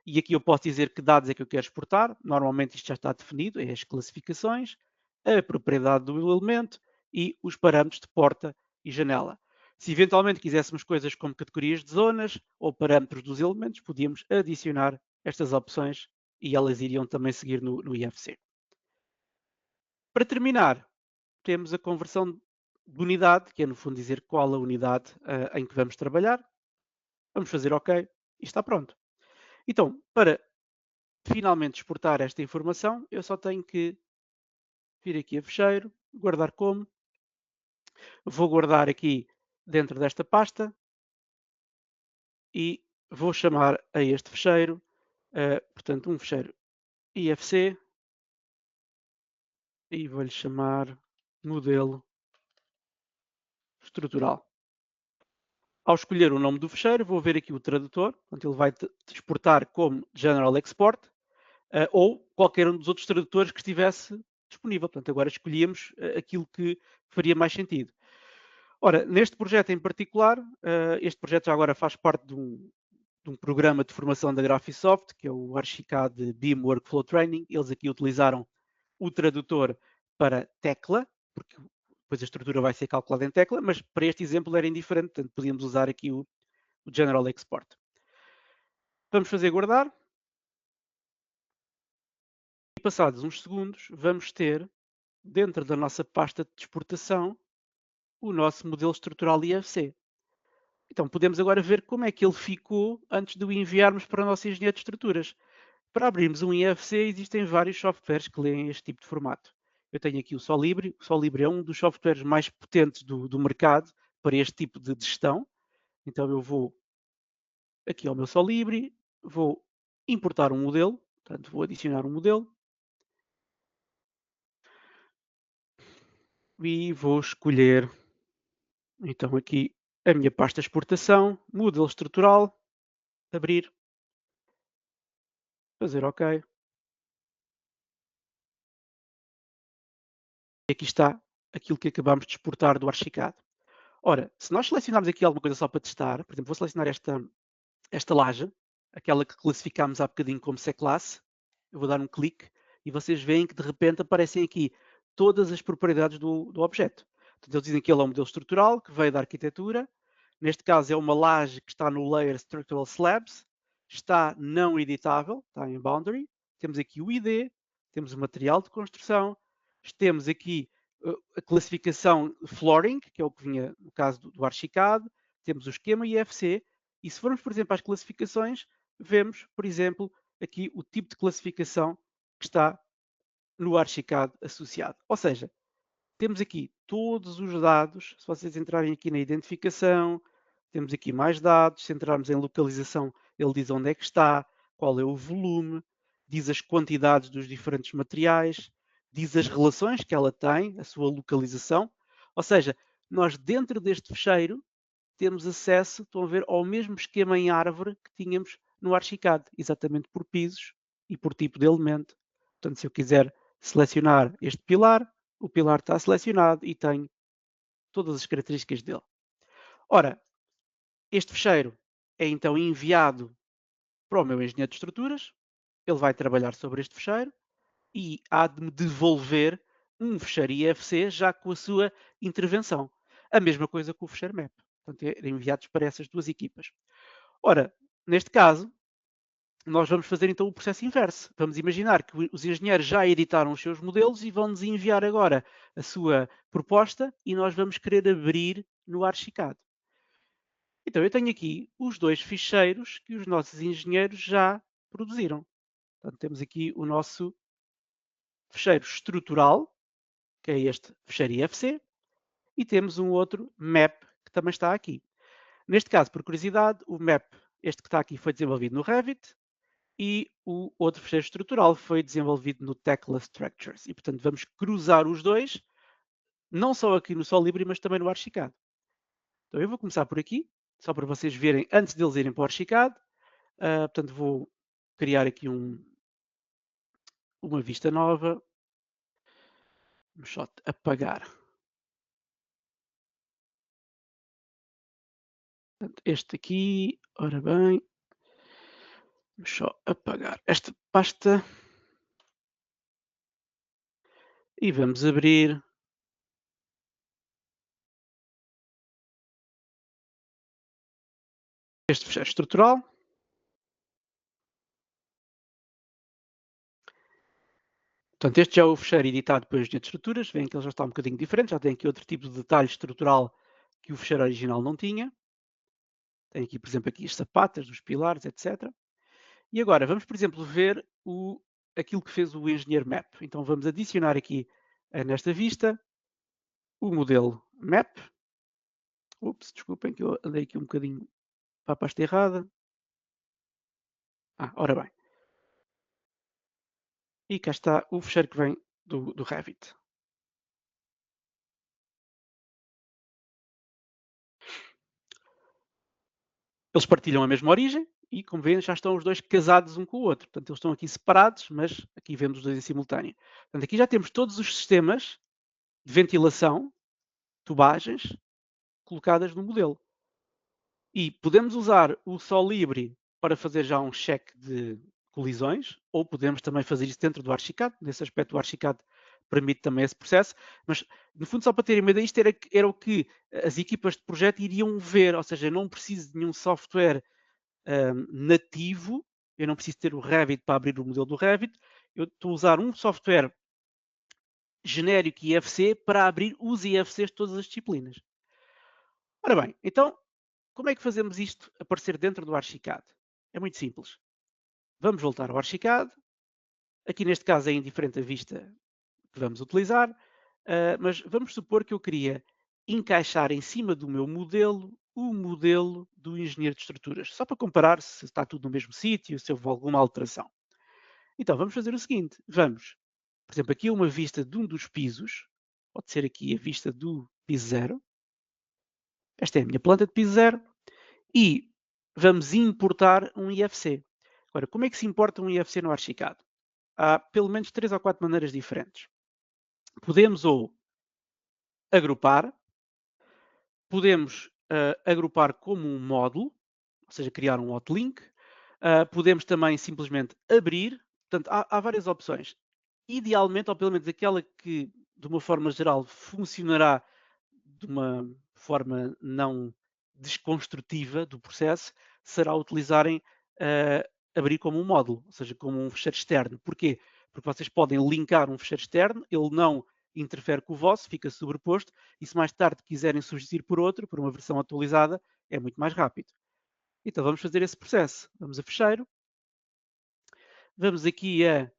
E aqui eu posso dizer que dados é que eu quero exportar. Normalmente isto já está definido, é as classificações, a propriedade do elemento e os parâmetros de porta e janela. Se eventualmente quiséssemos coisas como categorias de zonas ou parâmetros dos elementos, podíamos adicionar estas opções e elas iriam também seguir no IFC. Para terminar, temos a conversão de unidade, que é no fundo dizer qual a unidade em que vamos trabalhar. Vamos fazer OK e está pronto. Então, para finalmente exportar esta informação, eu só tenho que vir aqui a fecheiro, guardar como. Vou guardar aqui dentro desta pasta e vou chamar a este fecheiro, portanto, um fecheiro IFC e vou-lhe chamar modelo estrutural. Ao escolher o nome do fecheiro, vou ver aqui o tradutor, portanto, ele vai exportar como General Export, ou qualquer um dos outros tradutores que estivesse disponível. Portanto, agora escolhíamos aquilo que faria mais sentido. Ora, neste projeto em particular, este projeto já agora faz parte de um programa de formação da Graphisoft, que é o Archicad BIM Workflow Training. Eles aqui utilizaram o tradutor para tecla, porque depois a estrutura vai ser calculada em tecla, mas para este exemplo era indiferente, portanto podíamos usar aqui o General Export. Vamos fazer guardar. E passados uns segundos, vamos ter, dentro da nossa pasta de exportação, o nosso modelo estrutural IFC. Então podemos agora ver como é que ele ficou antes de o enviarmos para o nosso engenheiro de estruturas. Para abrirmos um IFC existem vários softwares que leem este tipo de formato. Eu tenho aqui o Solibre. O Solibre é um dos softwares mais potentes do mercado para este tipo de gestão. Então eu vou aqui ao meu Solibre, vou importar um modelo, portanto vou adicionar um modelo. e vou escolher então aqui a minha pasta exportação, modelo estrutural, abrir, fazer OK. E aqui está aquilo que acabamos de exportar do Archicad. Ora, se nós selecionarmos aqui alguma coisa só para testar, por exemplo, vou selecionar esta laje, aquela que classificámos há bocadinho como C-Classe, eu vou dar um clique e vocês veem que de repente aparecem aqui todas as propriedades do objeto. Portanto, eles dizem que ele é um modelo estrutural, que veio da arquitetura, neste caso é uma laje que está no layer Structural Slabs, está não editável, está em boundary, temos aqui o ID, temos o material de construção, temos aqui a classificação flooring, que é o que vinha no caso do Archicad, temos o esquema IFC, e se formos, por exemplo, às classificações, vemos, por exemplo, aqui o tipo de classificação que está no Archicad associado. Ou seja, temos aqui todos os dados, se vocês entrarem aqui na identificação, temos aqui mais dados, se entrarmos em localização, ele diz onde é que está, qual é o volume, diz as quantidades dos diferentes materiais, diz as relações que ela tem, a sua localização. Ou seja, nós dentro deste fecheiro temos acesso, estão a ver, ao mesmo esquema em árvore que tínhamos no Archicad, exatamente por pisos e por tipo de elemento. Portanto, se eu quiser selecionar este pilar, o pilar está selecionado e tem todas as características dele. Ora, este fecheiro é então enviado para o meu engenheiro de estruturas, ele vai trabalhar sobre este fecheiro e há de me devolver um fecheiro IFC já com a sua intervenção. A mesma coisa com o fecheiro MAP. Portanto, é enviados para essas duas equipas. Ora, neste caso, nós vamos fazer então o processo inverso. Vamos imaginar que os engenheiros já editaram os seus modelos e vão-nos enviar agora a sua proposta e nós vamos querer abrir no Archicad. Então, eu tenho aqui os dois ficheiros que os nossos engenheiros já produziram. Portanto, temos aqui o nosso fecheiro estrutural, que é este fecheiro IFC, e temos um outro map que também está aqui. Neste caso, por curiosidade, o map, este que está aqui, foi desenvolvido no Revit e o outro fecheiro estrutural foi desenvolvido no Tekla Structures. E, portanto, vamos cruzar os dois, não só aqui no Solibri, mas também no Archicad. Então, eu vou começar por aqui, só para vocês verem, antes deles irem para o Archicad. Portanto, vou criar aqui uma vista nova. Vamos só apagar. Portanto, este aqui, ora bem, vamos só apagar esta pasta e vamos abrir este fecheiro estrutural. Portanto, este já é o fecheiro editado depois de estruturas. Veem que ele já está um bocadinho diferente, já tem aqui outro tipo de detalhe estrutural que o fecheiro original não tinha. Tem aqui, por exemplo, aqui as sapatas dos pilares, etc. E agora vamos, por exemplo, ver aquilo que fez o engenheiro Map. Então vamos adicionar aqui nesta vista o modelo Map. Ups, desculpem que eu andei aqui um bocadinho para a pasta errada. Ora bem. E cá está o fecheiro que vem do Revit. Eles partilham a mesma origem e, como veem, já estão os dois casados um com o outro. Portanto, eles estão aqui separados, mas aqui vemos os dois em simultâneo. Portanto, aqui já temos todos os sistemas de ventilação, tubagens, colocadas no modelo. E podemos usar o Solibri para fazer já um cheque de colisões, ou podemos também fazer isso dentro do Archicad. Nesse aspecto, o Archicad permite também esse processo, mas no fundo, só para terem uma ideia, isto era o que as equipas de projeto iriam ver, ou seja, eu não preciso de nenhum software nativo, eu não preciso ter o Revit para abrir o modelo do Revit, eu estou a usar um software genérico IFC para abrir os IFCs de todas as disciplinas. Ora bem, então, como é que fazemos isto aparecer dentro do Archicad? É muito simples. Vamos voltar ao Archicad. Aqui neste caso é indiferente a vista que vamos utilizar, mas vamos supor que eu queria encaixar em cima do meu modelo o modelo do engenheiro de estruturas, só para comparar se está tudo no mesmo sítio, se houve alguma alteração. Então vamos fazer o seguinte, vamos, por exemplo, aqui uma vista de um dos pisos, pode ser aqui a vista do piso zero. Esta é a minha planta de piso zero e vamos importar um IFC. Agora, como é que se importa um IFC no Archicad? Há pelo menos 3 ou 4 maneiras diferentes. Podemos ou agrupar, podemos agrupar como um módulo, ou seja, criar um hotlink. Podemos também simplesmente abrir. Portanto, há várias opções. Idealmente, ou pelo menos aquela que, de uma forma geral, funcionará de uma forma não desconstrutiva do processo, será utilizarem abrir como um módulo, ou seja, como um fecheiro externo. Porquê? Porque vocês podem linkar um fecheiro externo, ele não interfere com o vosso, fica sobreposto, e se mais tarde quiserem substituir por outro, por uma versão atualizada, é muito mais rápido. Então vamos fazer esse processo. Vamos a fecheiro, vamos aqui a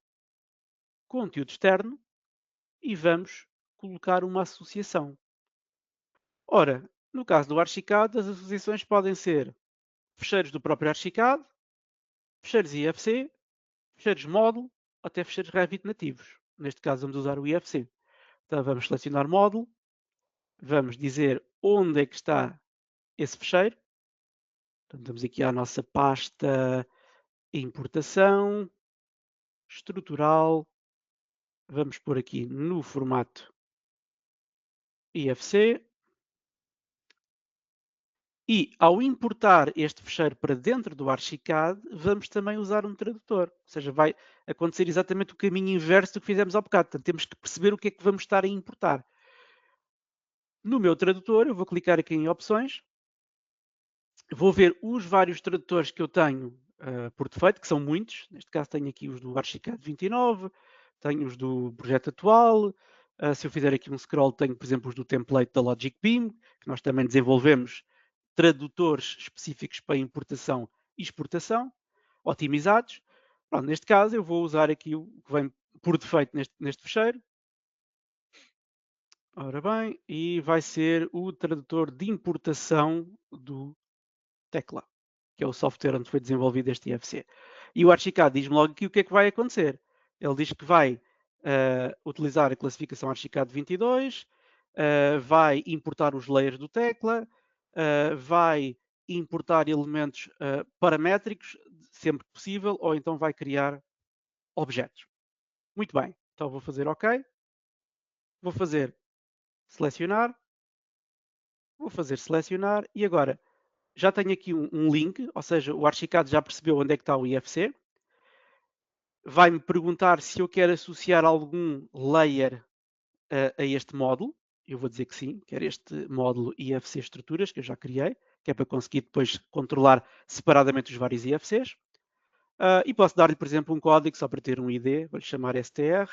conteúdo externo e vamos colocar uma associação. Ora, no caso do Archicad, as associações podem ser fecheiros do próprio Archicad, fecheiros IFC, fecheiros módulo, até fecheiros Revit nativos. Neste caso vamos usar o IFC. Então vamos selecionar módulo, vamos dizer onde é que está esse fecheiro. Então damos aqui à nossa pasta importação, estrutural, vamos pôr aqui no formato IFC. E ao importar este fecheiro para dentro do Archicad, vamos também usar um tradutor. Ou seja, vai acontecer exatamente o caminho inverso do que fizemos há bocado. Portanto, temos que perceber o que é que vamos estar a importar. No meu tradutor, eu vou clicar aqui em opções, vou ver os vários tradutores que eu tenho por defeito, que são muitos. Neste caso tenho aqui os do Archicad 29, tenho os do projeto atual. Se eu fizer aqui um scroll, tenho, por exemplo, os do template da Logic Beam, que nós também desenvolvemos tradutores específicos para importação e exportação, otimizados. Pronto, neste caso, eu vou usar aqui o que vem por defeito neste fecheiro. Ora bem, e vai ser o tradutor de importação do Tecla, que é o software onde foi desenvolvido este IFC. E o Archicad diz-me logo aqui o que é que vai acontecer. Ele diz que vai utilizar a classificação Archicad 22, vai importar os layers do Tecla, vai importar elementos paramétricos sempre que possível, ou então vai criar objetos. Muito bem, então vou fazer OK, vou fazer selecionar, vou fazer selecionar e agora já tenho aqui um link, ou seja, o Archicad já percebeu onde é que está o IFC. Vai-me perguntar se eu quero associar algum layer a este módulo. Eu vou dizer que sim, quero este módulo IFC estruturas que eu já criei, que é para conseguir depois controlar separadamente os vários IFCs. E posso dar-lhe, por exemplo, um código só para ter um ID, vou-lhe chamar STR.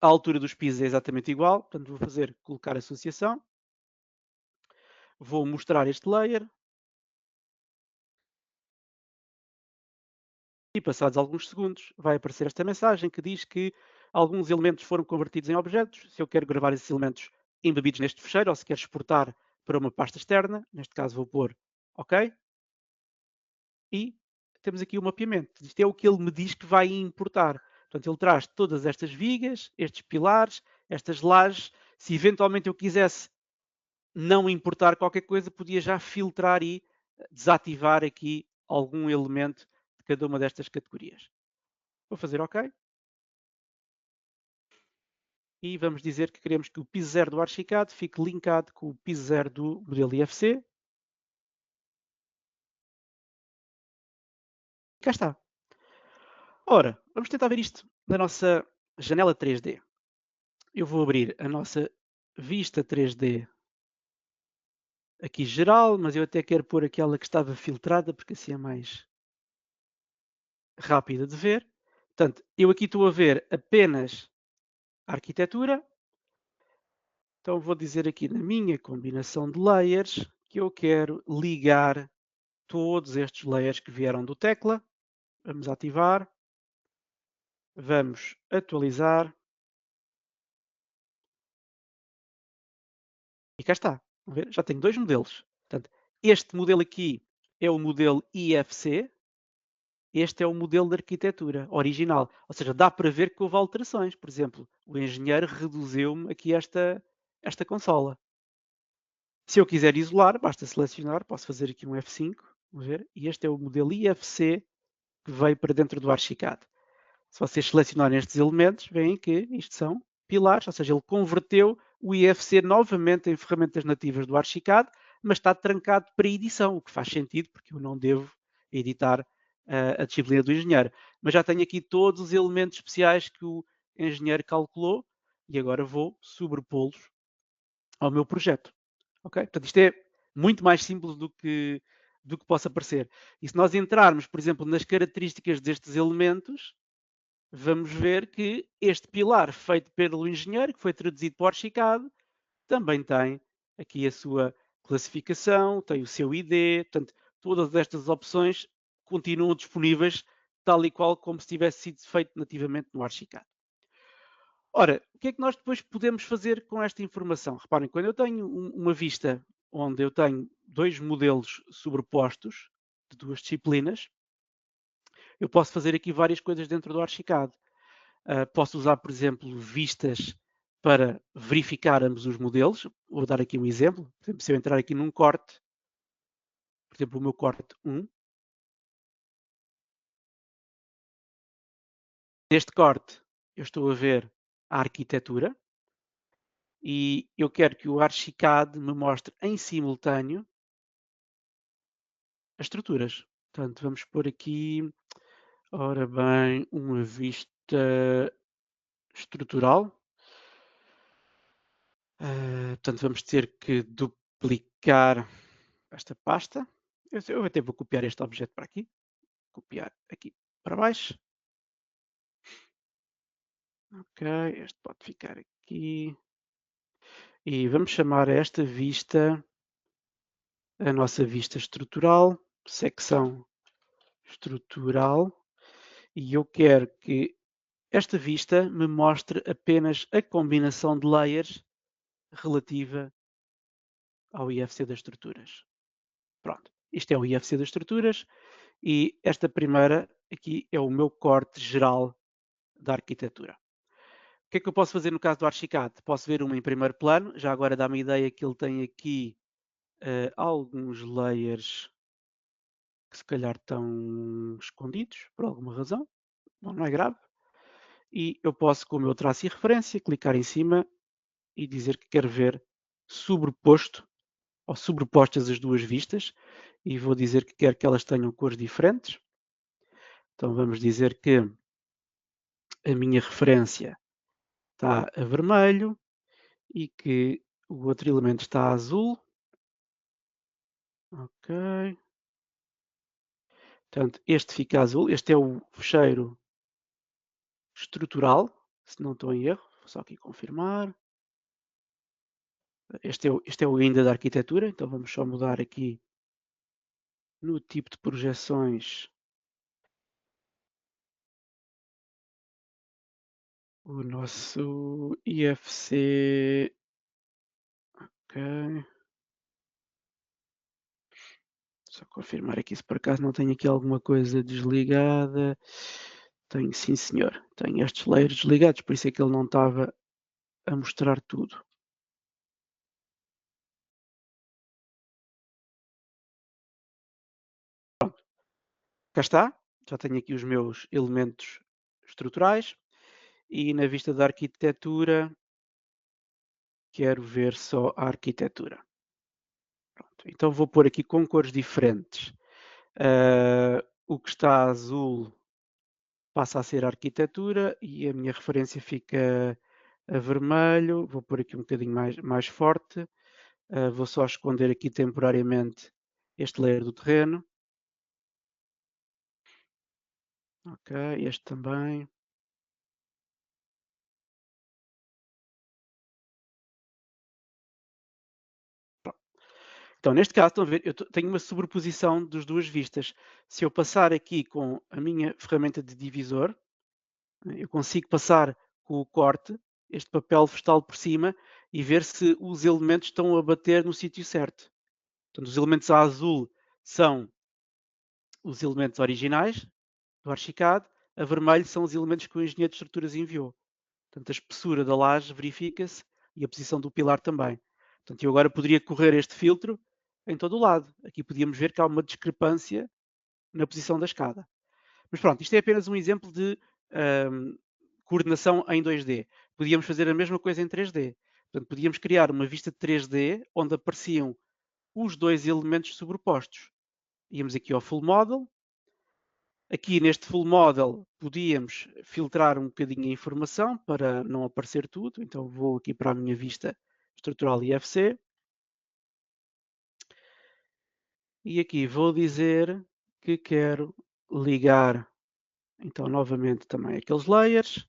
A altura dos pisos é exatamente igual, portanto vou fazer colocar associação. Vou mostrar este layer. E passados alguns segundos vai aparecer esta mensagem que diz que alguns elementos foram convertidos em objetos. Se eu quero gravar esses elementos embebidos neste fecheiro ou se quero exportar para uma pasta externa, neste caso vou pôr OK. E temos aqui o mapeamento. Isto é o que ele me diz que vai importar. Portanto, ele traz todas estas vigas, estes pilares, estas lajes. Se eventualmente eu quisesse não importar qualquer coisa, podia já filtrar e desativar aqui algum elemento de cada uma destas categorias. Vou fazer OK. E vamos dizer que queremos que o piso 0 do Archicad fique linkado com o piso 0 do modelo IFC. E cá está. Ora, vamos tentar ver isto na nossa janela 3D. Eu vou abrir a nossa vista 3D aqui geral, mas eu até quero pôr aquela que estava filtrada, porque assim é mais rápida de ver. Portanto, eu aqui estou a ver apenas a arquitetura. Então vou dizer aqui na minha combinação de layers que eu quero ligar todos estes layers que vieram do Tecla. Vamos ativar. Vamos atualizar. E cá está. Ver? Já tenho dois modelos. Portanto, este modelo aqui é o modelo IFC. este é o modelo de arquitetura original. Ou seja, dá para ver que houve alterações. Por exemplo, o engenheiro reduziu-me aqui esta consola. Se eu quiser isolar, basta selecionar, posso fazer aqui um F5, vamos ver, e este é o modelo IFC que veio para dentro do Archicad. Se vocês selecionarem estes elementos, veem que isto são pilares, ou seja, ele converteu o IFC novamente em ferramentas nativas do Archicad, mas está trancado para edição, o que faz sentido, porque eu não devo editar a disciplina do engenheiro. Mas já tenho aqui todos os elementos especiais que o engenheiro calculou e agora vou sobrepô-los ao meu projeto. Okay? Portanto, isto é muito mais simples do que possa parecer. E se nós entrarmos, por exemplo, nas características destes elementos, vamos ver que este pilar feito pelo engenheiro, que foi traduzido para o Archicad, também tem aqui a sua classificação, tem o seu ID, portanto, todas estas opções continuam disponíveis tal e qual como se tivesse sido feito nativamente no Archicad. Ora, o que é que nós depois podemos fazer com esta informação? Reparem, quando eu tenho uma vista onde eu tenho dois modelos sobrepostos de duas disciplinas, eu posso fazer aqui várias coisas dentro do Archicad. Posso usar, por exemplo, vistas para verificar ambos os modelos. Vou dar aqui um exemplo. Por exemplo, se eu entrar aqui num corte, por exemplo, o meu corte 1, neste corte eu estou a ver a arquitetura e eu quero que o Archicad me mostre em simultâneo as estruturas. Portanto, vamos pôr aqui, ora bem, uma vista estrutural. Portanto, vamos ter que duplicar esta pasta. Eu até vou copiar este objeto para aqui. Copiar aqui para baixo. Ok, este pode ficar aqui. E vamos chamar esta vista a nossa vista estrutural, secção estrutural. E eu quero que esta vista me mostre apenas a combinação de layers relativa ao IFC das estruturas. Pronto, isto é o IFC das estruturas e esta primeira aqui é o meu corte geral da arquitetura. O que é que eu posso fazer no caso do Archicad? Posso ver uma em primeiro plano, já agora dá-me a ideia que ele tem aqui alguns layers que se calhar estão escondidos por alguma razão, não é grave. E eu posso, com o meu traço e referência, clicar em cima e dizer que quero ver sobreposto ou sobrepostas as duas vistas e vou dizer que quero que elas tenham cores diferentes. Então vamos dizer que a minha referência está a vermelho e que o outro elemento está a azul. Ok. Portanto, este fica azul. Este é o fecheiro estrutural, se não estou em erro. Vou só aqui confirmar. Este é o ainda da arquitetura, então vamos só mudar aqui no tipo de projeções o nosso IFC. Ok. Só confirmar aqui se por acaso não tenho aqui alguma coisa desligada. Tenho, sim senhor. Tenho estes layers desligados, por isso é que ele não estava a mostrar tudo. Pronto. Cá está. Já tenho aqui os meus elementos estruturais. E na vista da arquitetura, quero ver só a arquitetura. Pronto. Então vou pôr aqui com cores diferentes. O que está azul passa a ser a arquitetura e a minha referência fica a vermelho. Vou pôr aqui um bocadinho mais forte. Vou só esconder aqui temporariamente este layer do terreno. Ok, este também. Então, neste caso, estão a ver, eu tenho uma sobreposição das duas vistas. Se eu passar aqui com a minha ferramenta de divisor, eu consigo passar com o corte este papel vegetal por cima e ver se os elementos estão a bater no sítio certo. Portanto, os elementos a azul são os elementos originais do Archicad, a vermelho são os elementos que o engenheiro de estruturas enviou. Portanto, a espessura da laje verifica-se e a posição do pilar também. Portanto, eu agora poderia correr este filtro em todo o lado. Aqui podíamos ver que há uma discrepância na posição da escada. Mas pronto, isto é apenas um exemplo de coordenação em 2D. Podíamos fazer a mesma coisa em 3D. Portanto, podíamos criar uma vista de 3D onde apareciam os dois elementos sobrepostos. Íamos aqui ao Full Model. Aqui neste Full Model podíamos filtrar um bocadinho a informação para não aparecer tudo. Então vou aqui para a minha vista estrutural IFC. E aqui vou dizer que quero ligar, então novamente também aqueles layers.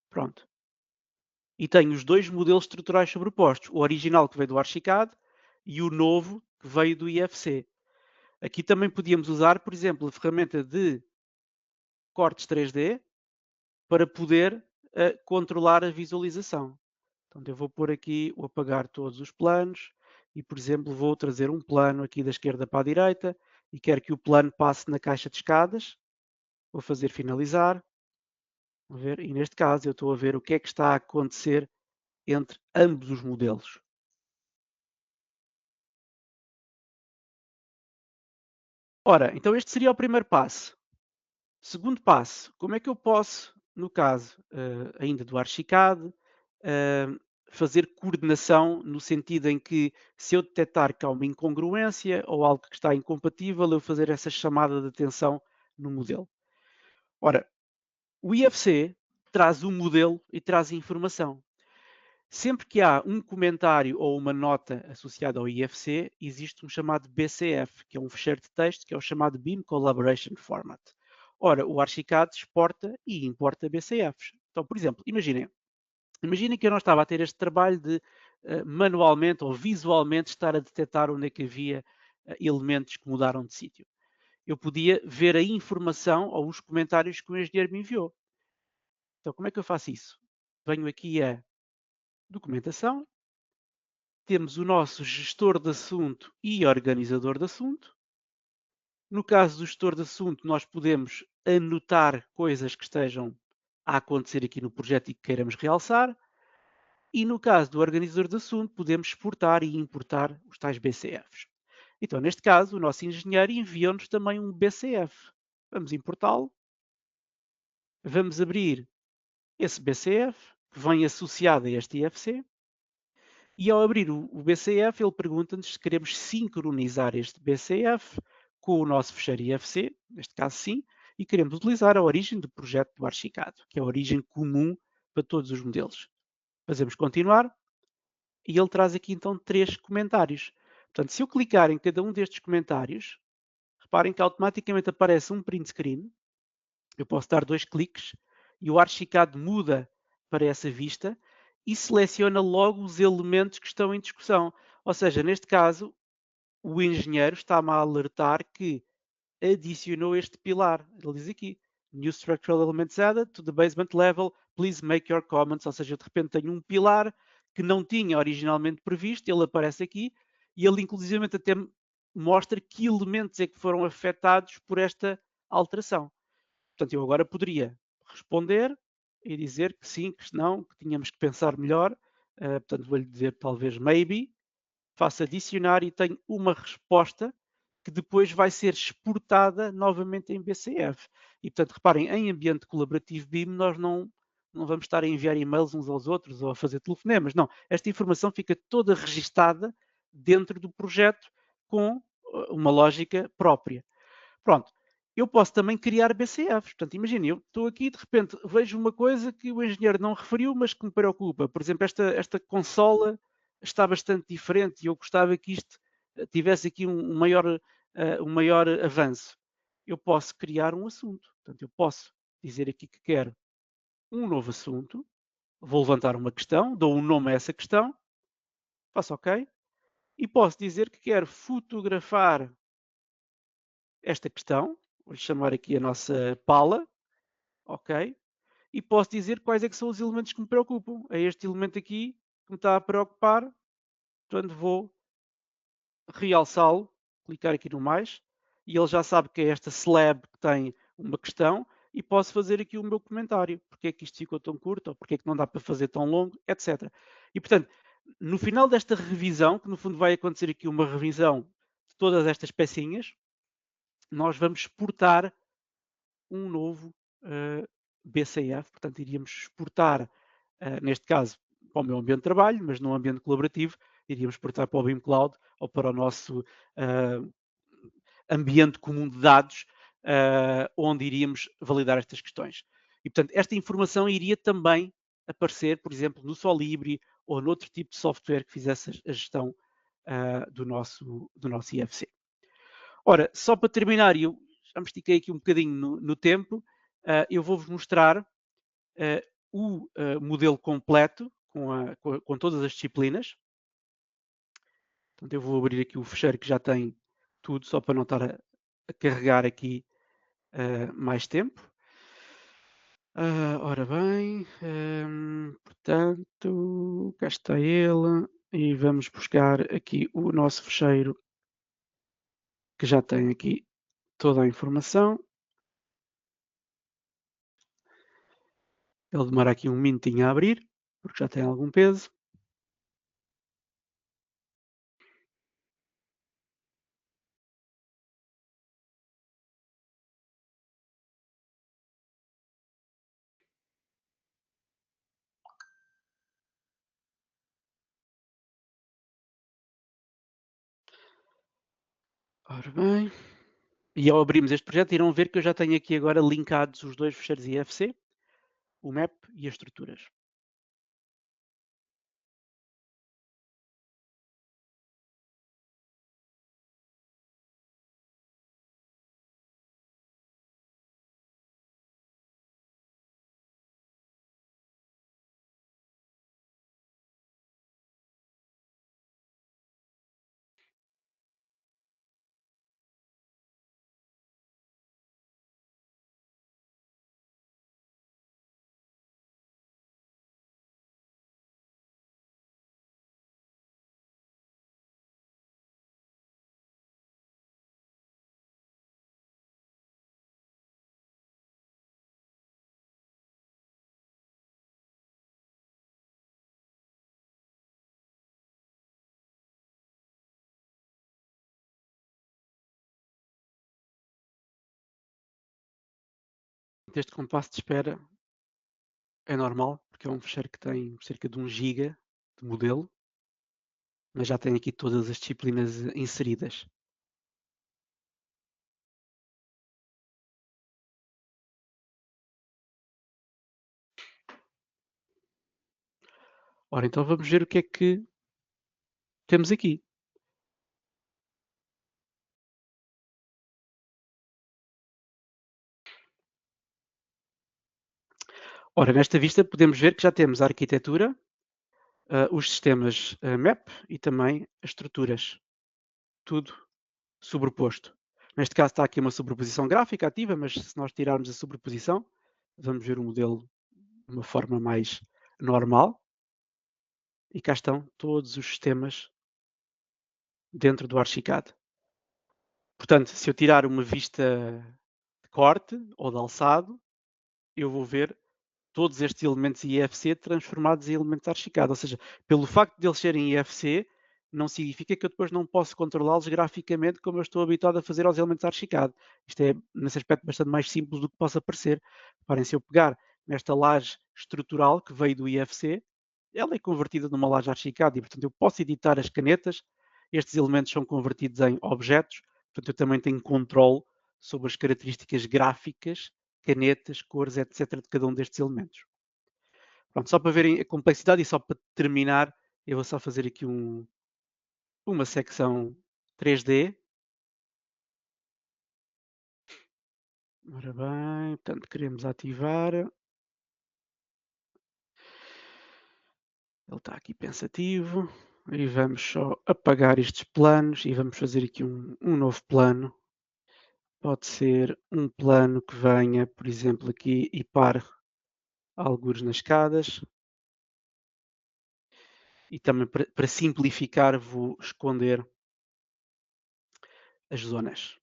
Pronto. E tenho os dois modelos estruturais sobrepostos. O original que veio do Archicad e o novo que veio do IFC. Aqui também podíamos usar, por exemplo, a ferramenta de cortes 3D para poder controlar a visualização. Então eu vou pôr aqui o apagar todos os planos e, por exemplo, vou trazer um plano aqui da esquerda para a direita e quero que o plano passe na caixa de escadas. Vou fazer finalizar. Vou ver, e neste caso eu estou a ver o que é que está a acontecer entre ambos os modelos. Ora, então este seria o primeiro passo. Segundo passo, como é que eu posso, no caso ainda do Archicad, fazer coordenação no sentido em que se eu detectar que há uma incongruência ou algo que está incompatível, eu fazer essa chamada de atenção no modelo. Ora, o IFC traz o modelo e traz a informação. Sempre que há um comentário ou uma nota associada ao IFC, existe um chamado BCF, que é um fecheiro de texto, que é o chamado Beam Collaboration Format. Ora, o Archicad exporta e importa BCFs. Então, por exemplo, imaginem que eu não estava a ter este trabalho de manualmente ou visualmente estar a detectar onde é que havia elementos que mudaram de sítio. Eu podia ver a informação ou os comentários que o engenheiro me enviou. Então, como é que eu faço isso? Venho aqui a documentação, temos o nosso gestor de assunto e organizador de assunto. No caso do gestor de assunto, nós podemos anotar coisas que estejam a acontecer aqui no projeto e que queiramos realçar. E no caso do organizador de assunto, podemos exportar e importar os tais BCFs. Então, neste caso, o nosso engenheiro enviou-nos também um BCF. Vamos importá-lo. Vamos abrir esse BCF, que vem associado a este IFC. E ao abrir o BCF, ele pergunta-nos se queremos sincronizar este BCF com o nosso fecheiro IFC, neste caso sim, e queremos utilizar a origem do projeto do Archicad, que é a origem comum para todos os modelos. Fazemos continuar e ele traz aqui então 3 comentários. Portanto, se eu clicar em cada um destes comentários, reparem que automaticamente aparece um print screen. Eu posso dar 2 cliques e o Archicad muda para essa vista e seleciona logo os elementos que estão em discussão. Ou seja, neste caso, o engenheiro está-me a alertar que adicionou este pilar. Ele diz aqui, New Structural Elements added to the basement level, please make your comments. Ou seja, de repente tenho um pilar que não tinha originalmente previsto, ele aparece aqui e ele inclusivamente até mostra que elementos é que foram afetados por esta alteração. Portanto, eu agora poderia responder e dizer que sim, que não, que tínhamos que pensar melhor. Portanto, vou-lhe dizer talvez maybe, faço adicionar e tenho uma resposta que depois vai ser exportada novamente em BCF. E, portanto, reparem, em ambiente colaborativo BIM, nós não vamos estar a enviar e-mails uns aos outros ou a fazer telefonemas. Não, esta informação fica toda registada dentro do projeto com uma lógica própria. Pronto. Eu posso também criar BCFs. Portanto, imagine, eu estou aqui de repente vejo uma coisa que o engenheiro não referiu, mas que me preocupa. Por exemplo, esta consola está bastante diferente e eu gostava que isto tivesse aqui um maior avanço. Eu posso criar um assunto. Portanto, eu posso dizer aqui que quero um novo assunto, vou levantar uma questão, dou um nome a essa questão, faço OK, e posso dizer que quero fotografar esta questão, vou chamar aqui a nossa pala, ok? E posso dizer quais é que são os elementos que me preocupam. É este elemento aqui que me está a preocupar, portanto vou realçá-lo, clicar aqui no mais, e ele já sabe que é esta slab que tem uma questão e posso fazer aqui o meu comentário. Porque é que isto ficou tão curto, ou porque é que não dá para fazer tão longo, etc. E, portanto, no final desta revisão, que no fundo vai acontecer aqui uma revisão de todas estas pecinhas, nós vamos exportar um novo BCF, portanto, iríamos exportar, neste caso, para o meu ambiente de trabalho, mas num ambiente colaborativo, iríamos exportar para o BIM Cloud ou para o nosso ambiente comum de dados, onde iríamos validar estas questões. E, portanto, esta informação iria também aparecer, por exemplo, no Solibri ou noutro tipo de software que fizesse a gestão do nosso IFC. Ora, só para terminar, eu já me estiquei aqui um bocadinho no tempo, eu vou-vos mostrar o modelo completo com todas as disciplinas. Portanto, eu vou abrir aqui o fecheiro que já tem tudo, só para não estar a carregar aqui mais tempo. Ora bem, portanto, cá está ele, e vamos buscar aqui o nosso fecheiro que já tem aqui toda a informação. Ele demora aqui um minutinho a abrir, porque já tem algum peso. Ora bem, e ao abrirmos este projeto irão ver que eu já tenho aqui agora linkados os dois fecheiros IFC, o map e as estruturas. Este compasso de espera é normal, porque é um fecheiro que tem cerca de 1 GB de modelo, mas já tem aqui todas as disciplinas inseridas. Ora, então vamos ver o que é que temos aqui. Ora, nesta vista podemos ver que já temos a arquitetura, os sistemas MAP e também as estruturas. Tudo sobreposto. Neste caso está aqui uma sobreposição gráfica ativa, mas se nós tirarmos a sobreposição, vamos ver o modelo de uma forma mais normal. E cá estão todos os sistemas dentro do Archicad. Portanto, se eu tirar uma vista de corte ou de alçado, eu vou ver todos estes elementos IFC transformados em elementos Archicad. Ou seja, pelo facto de eles serem IFC, não significa que eu depois não posso controlá-los graficamente como eu estou habituado a fazer aos elementos Archicad. Isto é, nesse aspecto, bastante mais simples do que possa parecer. Reparem, se eu pegar nesta laje estrutural que veio do IFC, ela é convertida numa laje Archicad e, portanto, eu posso editar as canetas, estes elementos são convertidos em objetos, portanto, eu também tenho controle sobre as características gráficas, canetas, cores, etc. de cada um destes elementos. Pronto, só para verem a complexidade e só para terminar, eu vou só fazer aqui uma secção 3D. Ora bem, portanto, queremos ativar. Ele está aqui pensativo. E vamos só apagar estes planos e vamos fazer aqui um novo plano. Pode ser um plano que venha, por exemplo, aqui e pare algures nas escadas. E também para simplificar vou esconder as zonas.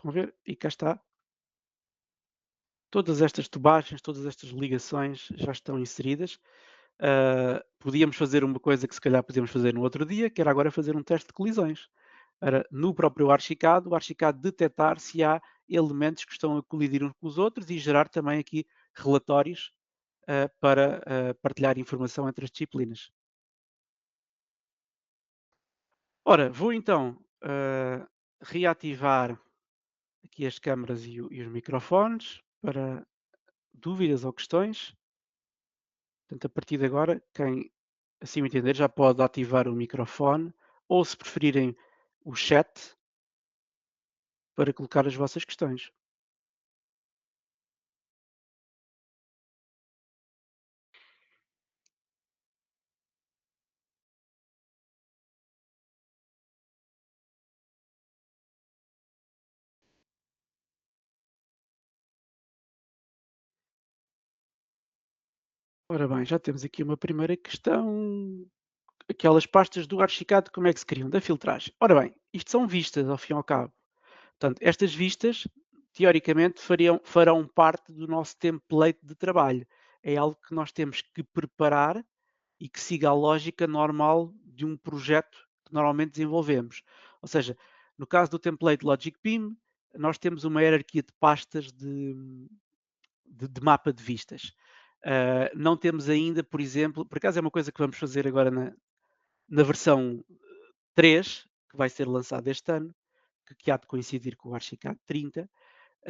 estão a ver? E cá está. Todas estas tubagens, todas estas ligações já estão inseridas. Podíamos fazer uma coisa que se calhar podíamos fazer no outro dia, que era agora fazer um teste de colisões. Era no próprio archicad, o archicad detectar se há elementos que estão a colidir uns com os outros e gerar também aqui relatórios para partilhar informação entre as disciplinas. Ora, vou então reativar aqui as câmaras e os microfones para dúvidas ou questões. Portanto, a partir de agora, quem assim o entender já pode ativar o microfone ou, se preferirem, o chat para colocar as vossas questões. Ora bem, já temos aqui uma primeira questão. Aquelas pastas do Archicad, como é que se criam? Da filtragem. Ora bem, isto são vistas, ao fim e ao cabo. Portanto, estas vistas, teoricamente, farão parte do nosso template de trabalho. É algo que nós temos que preparar e que siga a lógica normal de um projeto que normalmente desenvolvemos. Ou seja, no caso do template Logic PIM, nós temos uma hierarquia de pastas de mapa de vistas. Não temos ainda, por exemplo, por acaso é uma coisa que vamos fazer agora na versão 3, que vai ser lançada este ano, que há de coincidir com o Archicad 30,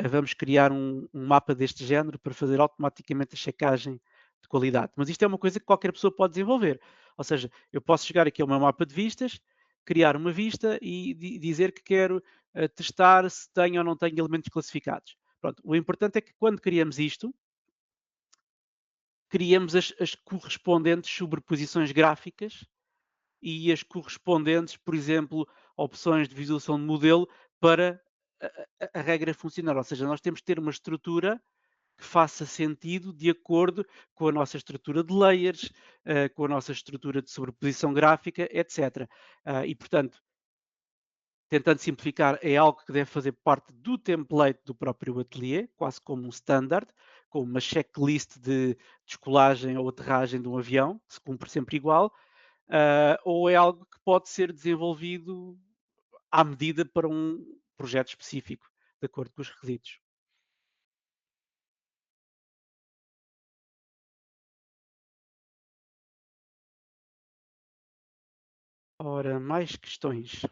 vamos criar um mapa deste género para fazer automaticamente a checagem de qualidade. Mas isto é uma coisa que qualquer pessoa pode desenvolver. Ou seja, eu posso chegar aqui ao meu mapa de vistas, criar uma vista e dizer que quero testar se tenho ou não tenho elementos classificados. Pronto, o importante é que quando criamos isto, criamos as correspondentes sobreposições gráficas e as correspondentes, por exemplo, opções de visualização de modelo para a regra funcionar. Ou seja, nós temos que ter uma estrutura que faça sentido de acordo com a nossa estrutura de layers, com a nossa estrutura de sobreposição gráfica, etc. E, portanto, tentando simplificar, é algo que deve fazer parte do template do próprio ateliê, quase como um standard, com uma checklist de descolagem ou aterragem de um avião, que se cumpre sempre igual, ou é algo que pode ser desenvolvido à medida para um projeto específico, de acordo com os requisitos. Ora, mais questões.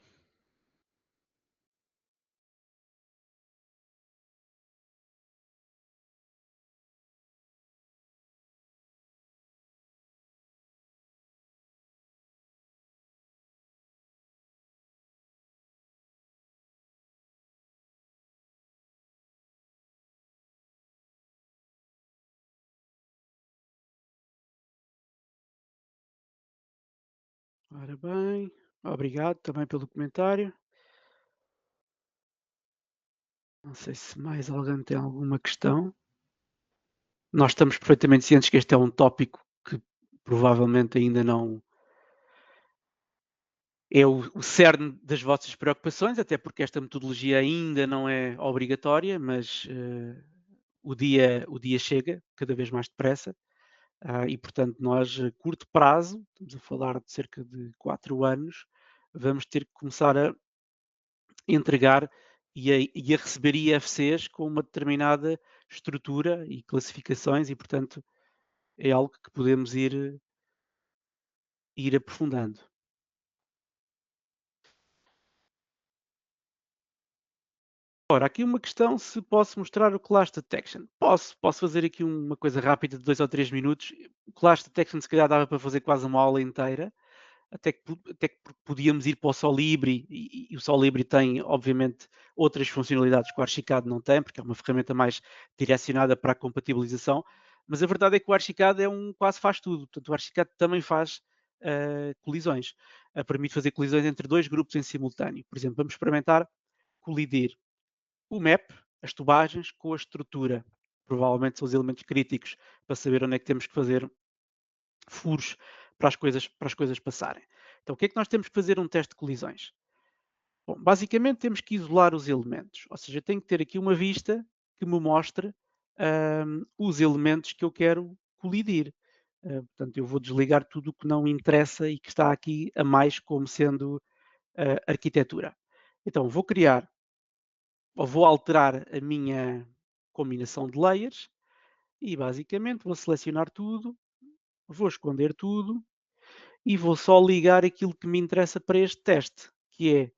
Ora bem, obrigado também pelo comentário. Não sei se mais alguém tem alguma questão. Nós estamos perfeitamente cientes que este é um tópico que provavelmente ainda não é o cerne das vossas preocupações, até porque esta metodologia ainda não é obrigatória, mas o dia chega cada vez mais depressa. E, portanto, nós, a curto prazo, estamos a falar de cerca de 4 anos, vamos ter que começar a entregar e a receber IFCs com uma determinada estrutura e classificações e, portanto, é algo que podemos ir aprofundando. Ora, aqui uma questão se posso mostrar o Clash Detection. Posso fazer aqui uma coisa rápida de 2 ou 3 minutos. O Clash Detection se calhar dava para fazer quase uma aula inteira, até que podíamos ir para o Solibri e o Solibri tem, obviamente, outras funcionalidades que o Archicad não tem, porque é uma ferramenta mais direcionada para a compatibilização, mas a verdade é que o Archicad quase faz tudo. Portanto, o Archicad também faz colisões. Permite fazer colisões entre dois grupos em simultâneo. Por exemplo, vamos experimentar colidir o map, as tubagens, com a estrutura. Provavelmente são os elementos críticos para saber onde é que temos que fazer furos para as coisas passarem. Então, o que é que nós temos que fazer um teste de colisões? Bom, basicamente temos que isolar os elementos, ou seja, eu tenho que ter aqui uma vista que me mostre os elementos que eu quero colidir. Portanto, eu vou desligar tudo o que não interessa e que está aqui a mais como sendo arquitetura. Então, vou criar ou vou alterar a minha combinação de layers e basicamente vou selecionar tudo, vou esconder tudo e vou só ligar aquilo que me interessa para este teste, que é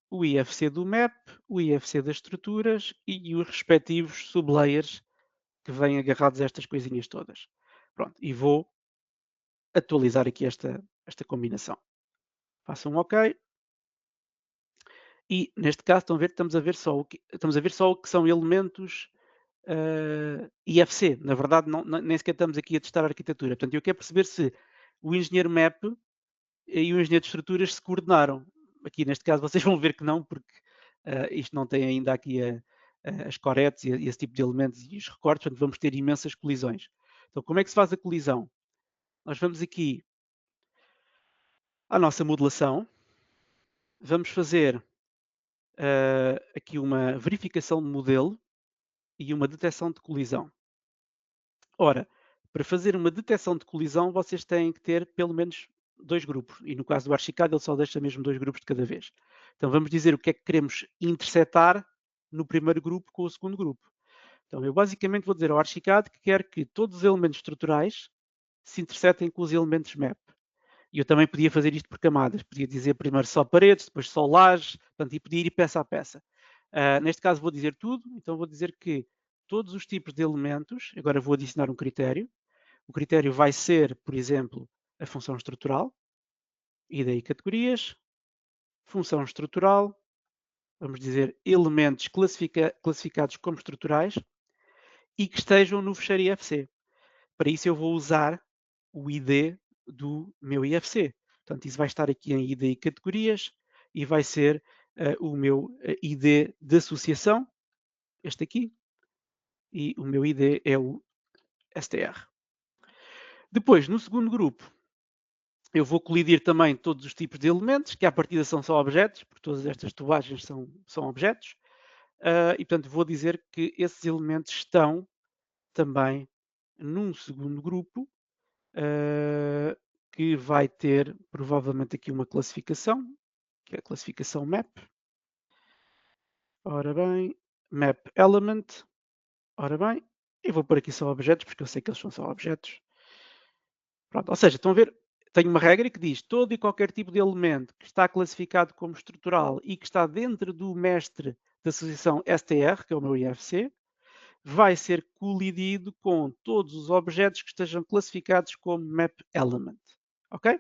o IFC do map, o IFC das estruturas e os respectivos sublayers que vêm agarrados a estas coisinhas todas. Pronto, e vou atualizar aqui esta combinação. Faço um OK. E neste caso estamos a ver só o que são elementos IFC. Na verdade, nem sequer estamos aqui a testar a arquitetura. Portanto, eu quero perceber se o engenheiro map e o engenheiro de estruturas se coordenaram. Aqui neste caso vocês vão ver que não, porque isto não tem ainda aqui as coretes e esse tipo de elementos e os recortes, portanto vamos ter imensas colisões. Então como é que se faz a colisão? Nós vamos aqui à nossa modelação, vamos fazer aqui uma verificação de modelo e uma detecção de colisão. Ora, para fazer uma detecção de colisão, vocês têm que ter pelo menos dois grupos. E no caso do Archicad, ele só deixa mesmo dois grupos de cada vez. Então vamos dizer o que é que queremos interceptar no primeiro grupo com o segundo grupo. Então eu basicamente vou dizer ao Archicad que quer que todos os elementos estruturais se interceptem com os elementos map. E eu também podia fazer isto por camadas. Podia dizer primeiro só paredes, depois só lajes, portanto, e podia ir peça a peça. Neste caso vou dizer tudo, então vou dizer que todos os tipos de elementos, agora vou adicionar um critério. O critério vai ser, por exemplo, a função estrutural, e daí categorias, função estrutural, vamos dizer elementos classificados como estruturais e que estejam no fecheiro IFC. Para isso eu vou usar o ID do meu IFC. Portanto, isso vai estar aqui em ID e categorias e vai ser o meu ID de associação, este aqui, e o meu ID é o STR. Depois, no segundo grupo, eu vou colidir também todos os tipos de elementos, que à partida são só objetos, porque todas estas tubagens são objetos, e portanto vou dizer que esses elementos estão também num segundo grupo, que vai ter provavelmente aqui uma classificação, que é a classificação map. Ora bem, map element. Ora bem, eu vou pôr aqui só objetos, porque eu sei que eles são só objetos. Pronto, ou seja, estão a ver, tenho uma regra que diz todo e qualquer tipo de elemento que está classificado como estrutural e que está dentro do mestre da associação STR, que é o meu IFC, vai ser colidido com todos os objetos que estejam classificados como map element. Ok?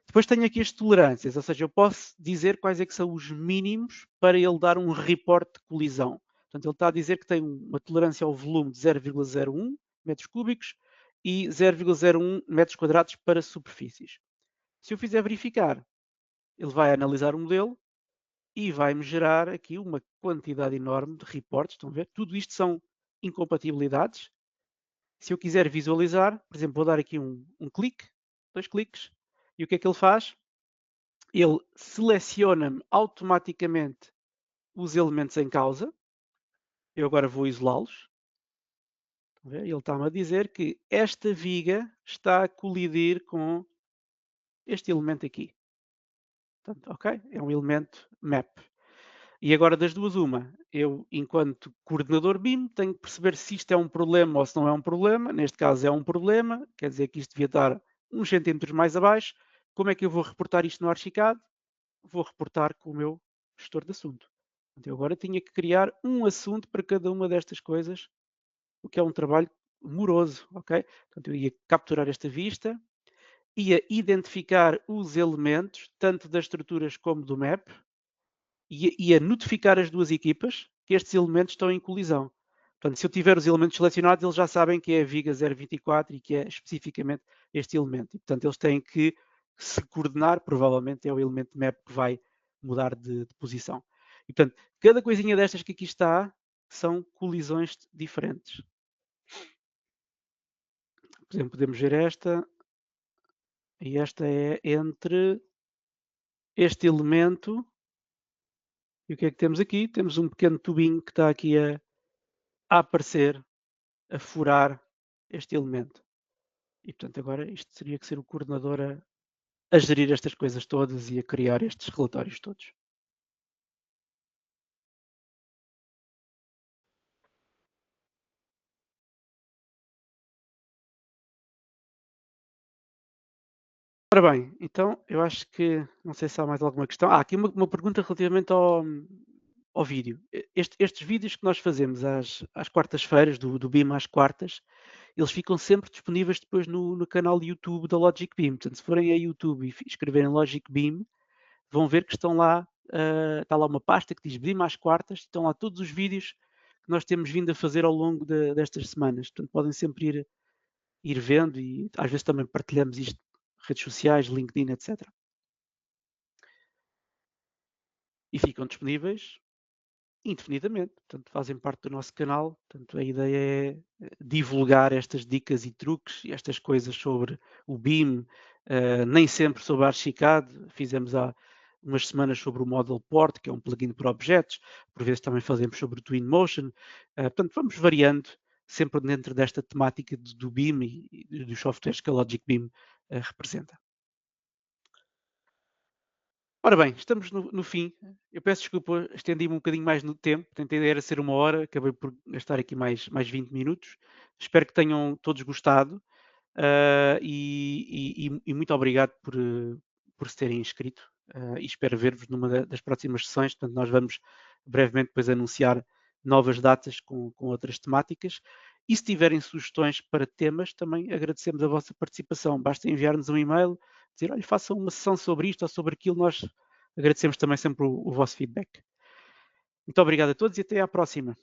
Depois tenho aqui as tolerâncias, ou seja, eu posso dizer quais é que são os mínimos para ele dar um report de colisão. Portanto, ele está a dizer que tem uma tolerância ao volume de 0,01 metros cúbicos e 0,01 metros quadrados para superfícies. Se eu fizer verificar, ele vai analisar o modelo e vai-me gerar aqui uma quantidade enorme de reportes. Estão a ver? Tudo isto são incompatibilidades. Se eu quiser visualizar, por exemplo, vou dar aqui um clique, dois cliques, e o que é que ele faz? Ele seleciona-me automaticamente os elementos em causa. Eu agora vou isolá-los. Ele está-me a dizer que esta viga está a colidir com este elemento aqui. Portanto, ok? É um elemento map. E agora das duas uma, eu enquanto coordenador BIM tenho que perceber se isto é um problema ou se não é um problema. Neste caso é um problema, quer dizer que isto devia estar uns centímetros mais abaixo. Como é que eu vou reportar isto no Archicad? Vou reportar com o meu gestor de assunto. Portanto, eu agora tinha que criar um assunto para cada uma destas coisas, o que é um trabalho moroso, ok? Portanto, eu ia capturar esta vista, ia identificar os elementos, tanto das estruturas como do map, ia notificar as duas equipas que estes elementos estão em colisão. Portanto, se eu tiver os elementos selecionados, eles já sabem que é a viga 024 e que é especificamente este elemento. E, portanto, eles têm que se coordenar, provavelmente é o elemento map que vai mudar de posição. E, portanto, cada coisinha destas que aqui está são colisões diferentes. Por exemplo, podemos ver esta, e esta é entre este elemento E o que é que temos aqui? Temos um pequeno tubinho que está aqui a aparecer, a furar este elemento. E, portanto, agora isto teria que ser o coordenador a gerir estas coisas todas e a criar estes relatórios todos. Ora bem, então eu acho que não sei se há mais alguma questão. Há aqui uma pergunta relativamente ao vídeo. Estes vídeos que nós fazemos às quartas-feiras, do BIM às quartas, eles ficam sempre disponíveis depois no canal de YouTube da Logic BIM. Portanto, se forem a YouTube e escreverem Logic BIM, vão ver que estão lá, está lá uma pasta que diz BIM às quartas, estão lá todos os vídeos que nós temos vindo a fazer ao longo destas semanas. Portanto, podem sempre ir vendo e às vezes também partilhamos isto redes sociais, LinkedIn, etc. E ficam disponíveis indefinidamente, portanto fazem parte do nosso canal, portanto a ideia é divulgar estas dicas e truques e estas coisas sobre o BIM, nem sempre sobre a Archicad, fizemos há umas semanas sobre o Model Port, que é um plugin para objetos, por vezes também fazemos sobre o Twinmotion, portanto vamos variando sempre dentro desta temática do BIM e dos softwares que a Logic BIM representa. Ora bem, estamos no fim. Eu peço desculpa, estendi-me um bocadinho mais no tempo. Tentei era ser 1 hora, acabei por gastar aqui mais 20 minutos. Espero que tenham todos gostado e muito obrigado por se terem inscrito e espero ver-vos numa das próximas sessões. Portanto, nós vamos brevemente depois anunciar novas datas com outras temáticas. E se tiverem sugestões para temas, também agradecemos a vossa participação. Basta enviar-nos um e-mail, dizer, olha, façam uma sessão sobre isto ou sobre aquilo, nós agradecemos também sempre o vosso feedback. Muito obrigado a todos e até à próxima.